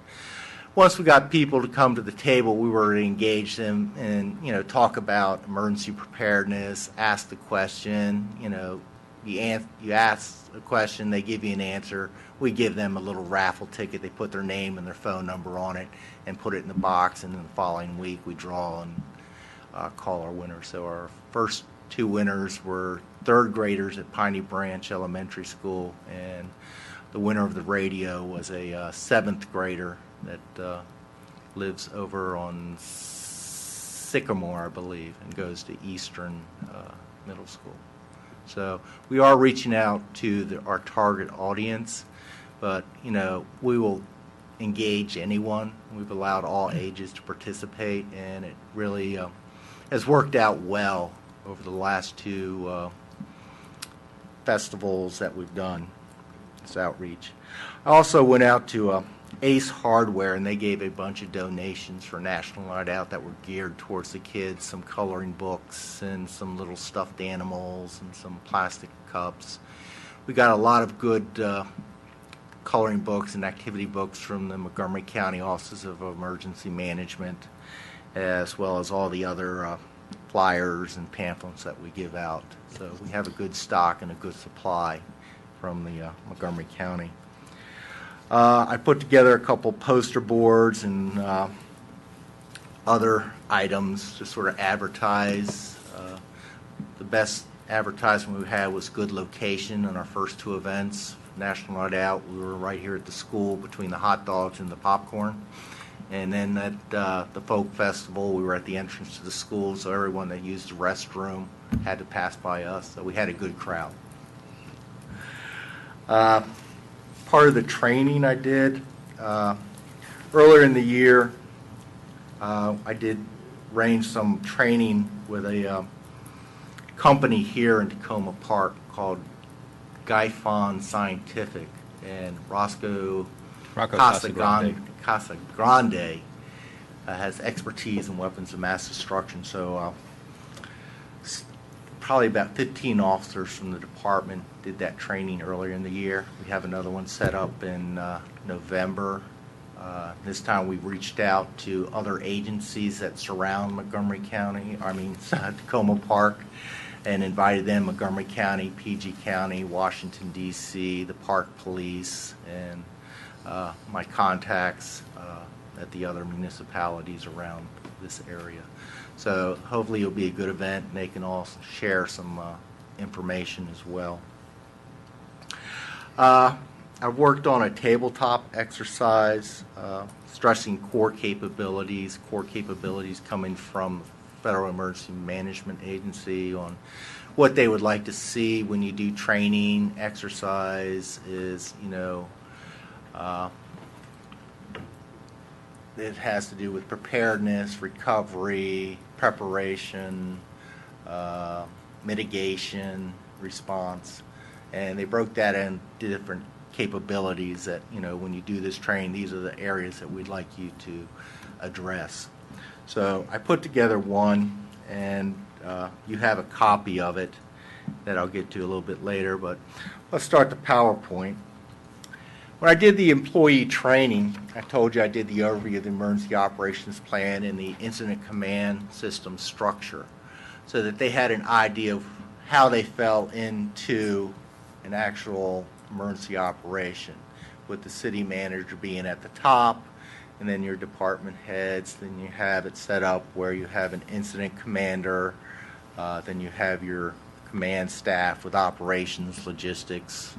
once we got people to come to the table, we were to engage them and, talk about emergency preparedness, ask the question, you ask a question, they give you an answer. We give them a little raffle ticket. They put their name and their phone number on it and put it in the box, and then the following week we draw and call our winners. So our first 2 winners were 3rd graders at Piney Branch Elementary School, and the winner of the radio was a 7th grader that lives over on Sycamore, I believe, and goes to Eastern Middle School. So we are reaching out to our target audience, but, we will engage anyone. We've allowed all ages to participate, and it really has worked out well over the last 2 festivals that we've done, this outreach. I also went out to Ace Hardware, and they gave a bunch of donations for National Night Out that were geared towards the kids, some coloring books and some little stuffed animals and some plastic cups. We got a lot of good coloring books and activity books from the Montgomery County Offices of Emergency Management, as well as all the other flyers and pamphlets that we give out. So we have a good stock and a good supply from the Montgomery County. I put together a couple poster boards and other items to sort of advertise. The best advertisement we had was good location in our first 2 events. National Night Out, we were right here at the school between the hot dogs and the popcorn. And then at the Folk Festival, we were at the entrance to the school, so everyone that used the restroom had to pass by us. So we had a good crowd. Part of the training I did earlier in the year, I did arrange some training with a company here in Tacoma Park called Gaifon Scientific, and Roscoe Casagrande has expertise in weapons of mass destruction. So probably about 15 officers from the department did that training earlier in the year. We have another one set up in November. This time we reached out to other agencies that surround Tacoma Park, and invited them, Montgomery County, PG County, Washington, D.C., the Park Police, and my contacts at the other municipalities around this area. So hopefully it'll be a good event, and they can all share some information as well. I've worked on a tabletop exercise stressing core capabilities coming from Federal Emergency Management Agency on what they would like to see when you do training exercise is, it has to do with preparedness, recovery, preparation, mitigation, response, and they broke that into different capabilities that, when you do this training, these are the areas that we'd like you to address. So I put together one, and you have a copy of it that I'll get to a little bit later, but let's start the PowerPoint. When I did the employee training, I told you I did the overview of the emergency operations plan and the incident command system structure so that they had an idea of how they fell into an actual emergency operation, with the city manager being at the top, and then your department heads. Then you have it set up where you have an incident commander, then you have your command staff with operations, logistics,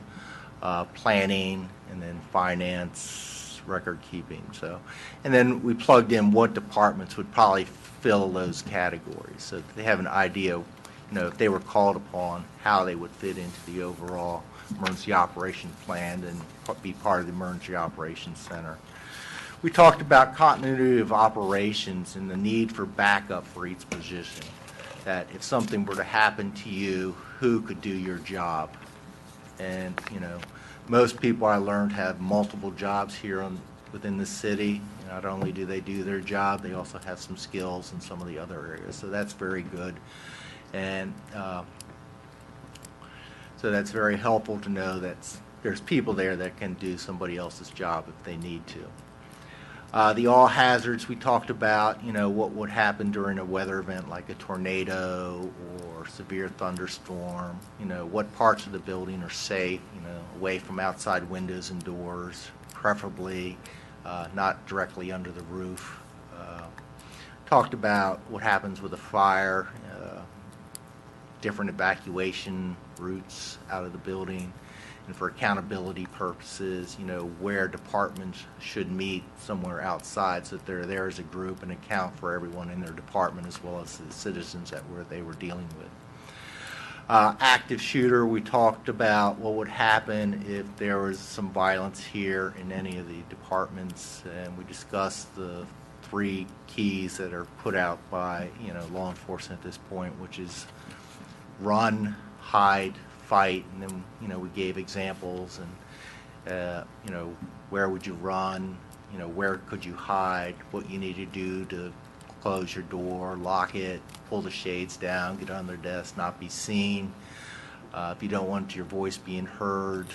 planning, and then finance, record keeping. So, and then we plugged in what departments would probably fill those categories, so that they have an idea, you know, if they were called upon, how they would fit into the overall emergency operations plan and be part of the Emergency Operations Center. We talked about continuity of operations and the need for backup for each position, that if something were to happen to you, who could do your job? And, you know, most people I learned have multiple jobs here within the city. Not only do they do their job, they also have some skills in some of the other areas. So that's very good. And so that's very helpful to know that there's people there that can do somebody else's job if they need to. The all hazards we talked about, you know, what would happen during a weather event like a tornado or severe thunderstorm, you know, what parts of the building are safe, you know, away from outside windows and doors, preferably not directly under the roof. Talked about what happens with a fire, different evacuation routes out of the building, and for accountability purposes, you know, where departments should meet somewhere outside so that they're there as a group and account for everyone in their department as well as the citizens that they were dealing with. Active shooter, we talked about what would happen if there was some violence here in any of the departments, and we discussed the 3 keys that are put out by, you know, law enforcement at this point, which is run, hide, fight, and then, you know, we gave examples and, you know, where would you run, you know, where could you hide, what you need to do to close your door, lock it, pull the shades down, get under the desk, not be seen. If you don't want your voice being heard,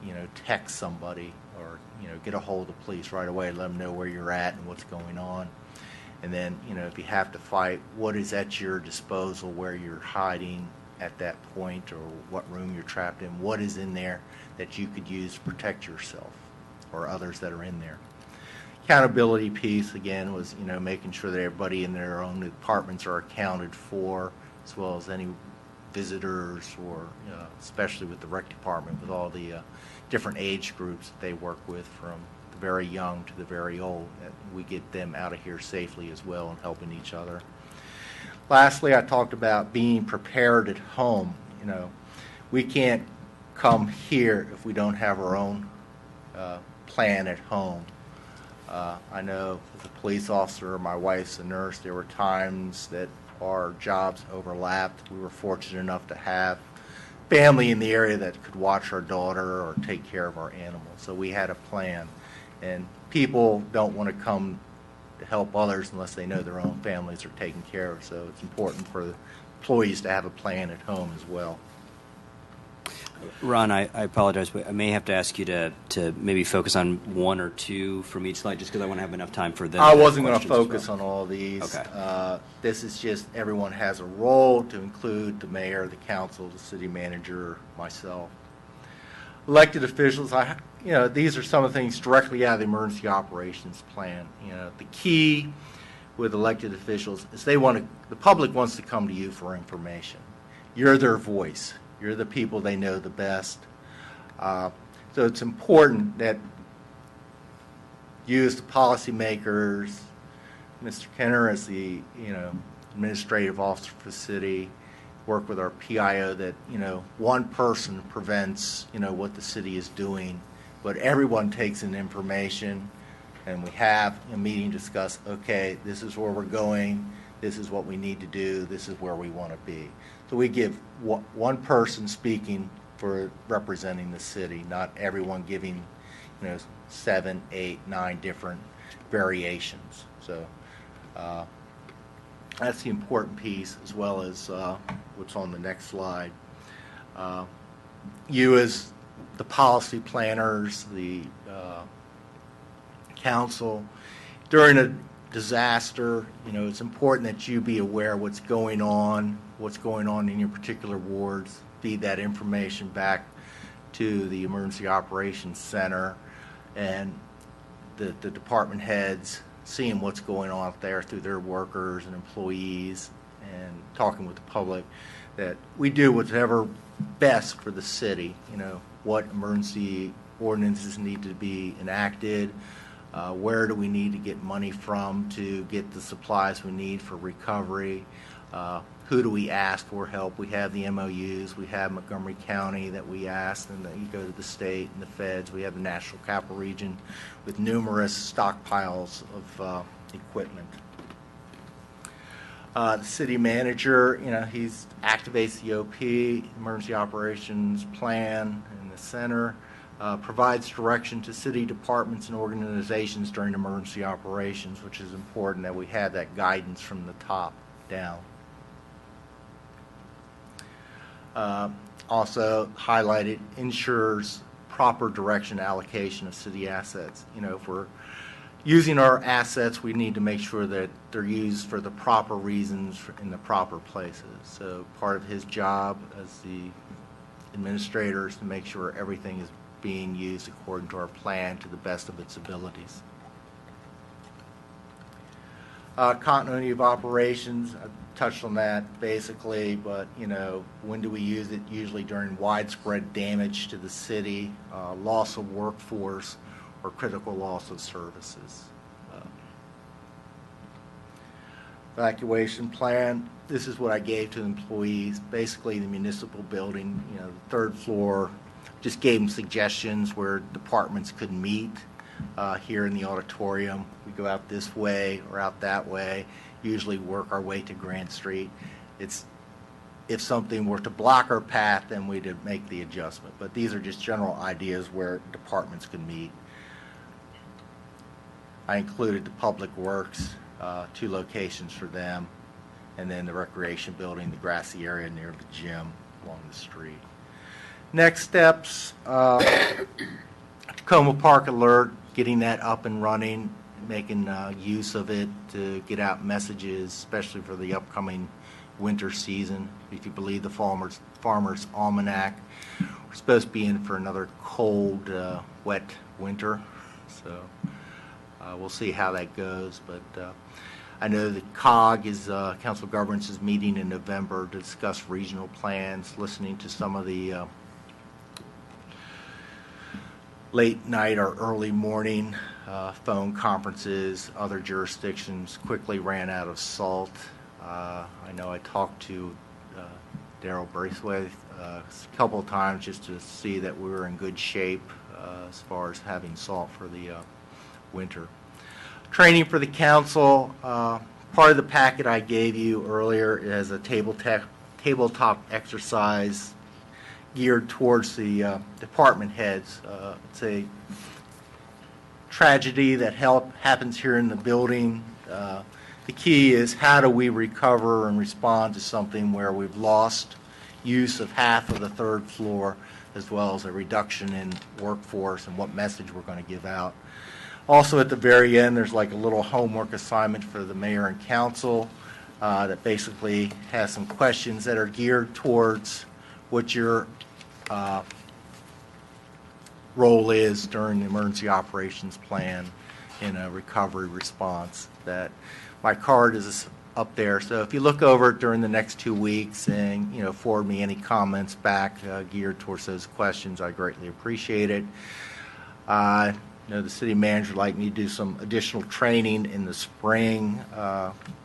you know, text somebody or, you know, get a hold of the police right away, let them know where you're at and what's going on. And then, you know, if you have to fight, what is at your disposal, where you're hiding at that point, or what room you're trapped in, what is in there that you could use to protect yourself or others that are in there. Accountability piece, again, was, you know, making sure that everybody in their own departments are accounted for, as well as any visitors, or especially with the rec department, with all the different age groups that they work with, from the very young to the very old, that we get them out of here safely as well and helping each other. Lastly, I talked about being prepared at home. You know, we can't come here if we don't have our own plan at home. I know as a police officer, my wife's a nurse, there were times that our jobs overlapped. We were fortunate enough to have family in the area that could watch our daughter or take care of our animals. So we had a plan. And people don't want to come to help others unless they know their own families are taken care of. So it's important for the employees to have a plan at home as well. Ron, I apologize, but I may have to ask you to maybe focus on 1 or 2 from each slide, just because I want to have enough time for them. I wasn't going to focus well. on all these. Okay. This is just everyone has a role, to include the mayor, the council, the city manager, myself. Elected officials, you know, these are some of the things directly out of the emergency operations plan. You know, the key with elected officials is the public wants to come to you for information. You're their voice. You're the people they know the best. So it's important that you, as the policymakers, Mr. Kenner as the, you know, administrative officer for the city, work with our PIO, that, you know, one person prevents, you know, what the city is doing, but everyone takes in information, and we have a meeting, discuss, okay, this is where we're going, this is what we need to do, this is where we want to be. So we give one person speaking for representing the city, not everyone giving, you know, 7, 8, 9 different variations. So that's the important piece, as well as what's on the next slide. You, as the policy planners, the council, during a disaster, you know, it's important that you be aware of what's going on in your particular wards, feed that information back to the Emergency Operations Center, and the department heads, seeing what's going on out there through their workers and employees, and talking with the public. that we do whatever best for the city, what emergency ordinances need to be enacted, where do we need to get money from to get the supplies we need for recovery, who do we ask for help. We have the MOUs, we have Montgomery County that we ask, and then you go to the state and the feds. We have the National Capital Region with numerous stockpiles of equipment. The city manager, he activates the OP, Emergency Operations Plan in the center, provides direction to city departments and organizations during emergency operations, which is important that we have that guidance from the top down. Also highlighted, ensures proper direction allocation of city assets. If we're using our assets, we need to make sure that they're used for the proper reasons in the proper places. So part of his job as the administrator is to make sure everything is being used according to our plan to the best of its abilities. Continuity of operations, I've touched on that basically, but when do we use it? Usually during widespread damage to the city, loss of workforce, or critical loss of services. Evacuation plan, this is what I gave to employees. Basically the municipal building, the third floor, just gave them suggestions where departments could meet. Here in the auditorium, we go out this way or out that way, usually work our way to Grant Street. If something were to block our path, then we'd make the adjustment. But these are just general ideas where departments could meet. I included the Public Works, 2 locations for them, and then the recreation building, the grassy area near the gym along the street. Next steps, Tacoma Park Alert, getting that up and running, making use of it to get out messages, especially for the upcoming winter season. If you believe the Farmer's Almanac, we're supposed to be in for another cold, wet winter. So we'll see how that goes. But I know the COG is, Council of Governments is meeting in November to discuss regional plans, listening to some of the late night or early morning phone conferences. Other jurisdictions quickly ran out of salt. I know I talked to Daryl Braithwaite a couple of times just to see that we were in good shape as far as having salt for the winter. Training for the council. Part of the packet I gave you earlier is a tabletop exercise geared towards the department heads. It's a tragedy that happens here in the building. The key is how do we recover and respond to something where we've lost use of half of the third floor, as well as a reduction in workforce and what message we're going to give out. Also at the very end, there's like a little homework assignment for the mayor and council that basically has some questions that are geared towards what your role is during the emergency operations plan in a recovery response. That my card is up there, so if you look over it during the next 2 weeks and forward me any comments back geared towards those questions, I greatly appreciate it. The city manager would like me to do some additional training in the spring,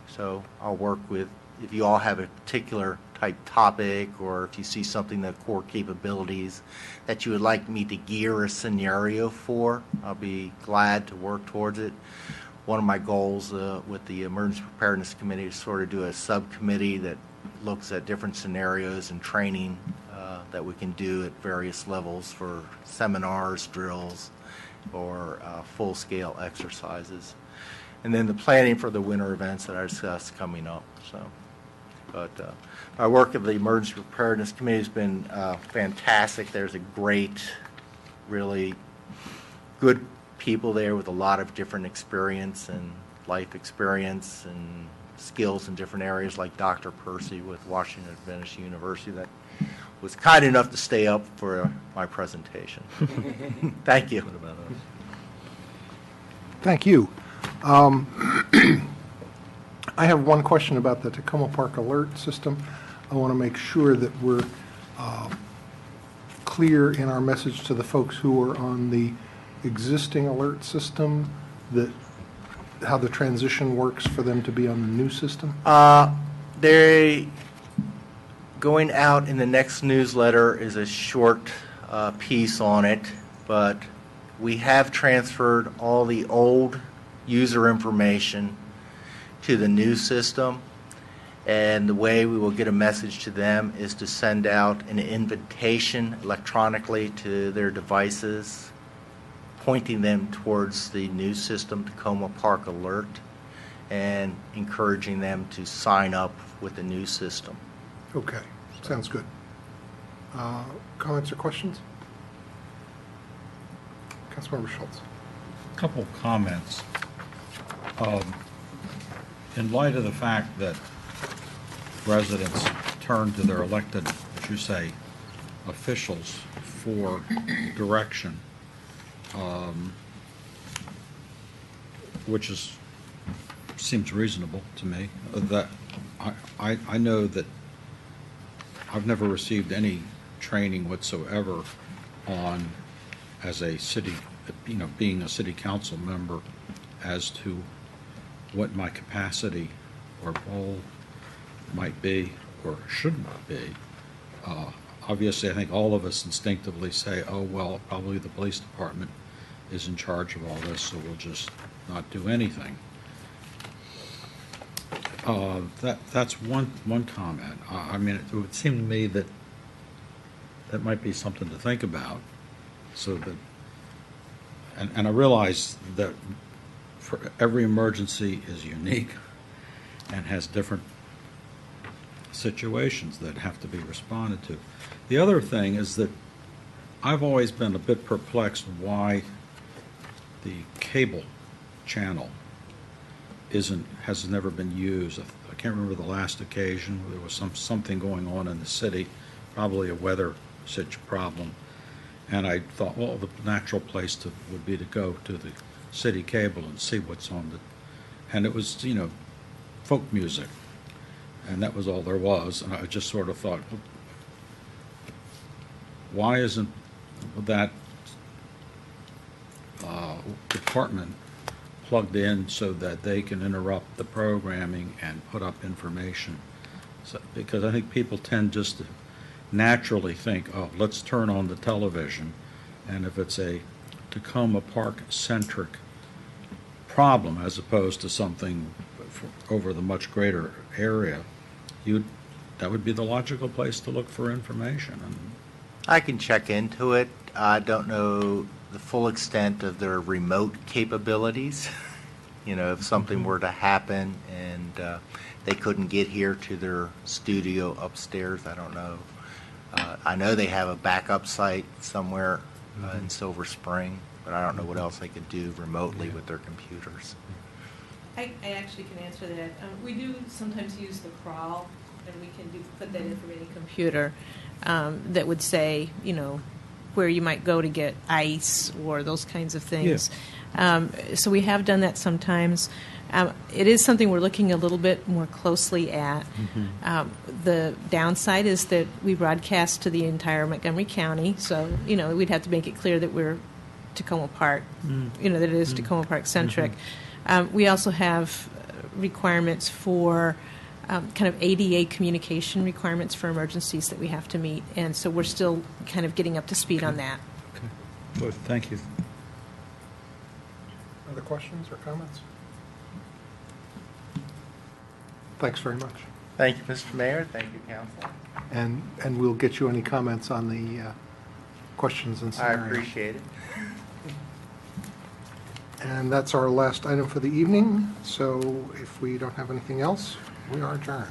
so I'll work with, if you all have a particular type topic or if you see something that core capabilities that you would like me to gear a scenario for, I'll be glad to work towards it. One of my goals with the Emergency Preparedness Committee is sort of do a subcommittee that looks at different scenarios and training that we can do at various levels for seminars, drills, or full-scale exercises. And then the planning for the winter events that I discussed coming up. But my work of the Emergency Preparedness Committee has been fantastic. There's a great, really good people there with a lot of different experience and life experience and skills in different areas, like Dr. Percy with Washington Adventist University that was kind enough to stay up for my presentation. Thank you. What about us? Thank you. I have one question about the Tacoma Park Alert System. I want to make sure that we're clear in our message to the folks who are on the existing alert system, that how the transition works for them to be on the new system? They, going out in the next newsletter is a short piece on it, but we have transferred all the old user information to the new system, and the way we will get a message to them is to send out an invitation electronically to their devices, pointing them towards the new system, Tacoma Park Alert, and encouraging them to sign up with the new system. Okay, sounds good. Comments or questions? Councilmember Schultz. Couple comments. In light of the fact that residents turn to their elected, as you say, officials for direction, which seems reasonable to me, that I know that I've never received any training whatsoever on, as a city, being a city council member, as to what my capacity or role might be or should not be. Obviously, I think all of us instinctively say, oh, well, probably the police department is in charge of all this, so we'll just not do anything. That's one comment. I mean, it would seem to me that that might be something to think about, so that, and I realize that for every emergency is unique and has different situations that have to be responded to. The other thing is that I've always been a bit perplexed why the cable channel has never been used. I can't remember the last occasion. There was something going on in the city, probably a weather problem, and I thought, well, the natural place would be to go to the city cable and see what's on and it was, folk music, and that was all there was. And I just sort of thought, well, why isn't that department plugged in so that they can interrupt the programming and put up information? Because I think people tend just to naturally think, oh, let's turn on the television, and if it's a Tacoma Park-centric problem as opposed to something over the much greater area, that would be the logical place to look for information. And I can check into it. I don't know the full extent of their remote capabilities. If something were to happen and they couldn't get here to their studio upstairs, I don't know. I know they have a backup site somewhere in Silver Spring, but I don't know what else they could do remotely with their computers. I actually can answer that. We do sometimes use the crawl, and we can put that in from any computer that would say, where you might go to get ice or those kinds of things. Yeah. So we have done that sometimes. It is something we're looking a little bit more closely at. Mm-hmm. The downside is that we broadcast to the entire Montgomery County, so we'd have to make it clear that we're Tacoma Park, that it is Tacoma Park centric. Mm-hmm. We also have requirements for kind of ADA communication requirements for emergencies that we have to meet, and so we're still kind of getting up to speed on that. Okay. Good. Thank you. Other questions or comments? Thanks very much. Thank you, Mr. Mayor. Thank you, Council. And we'll get you any comments on the questions and scenarios. I appreciate it. And that's our last item for the evening. So if we don't have anything else, we are adjourned.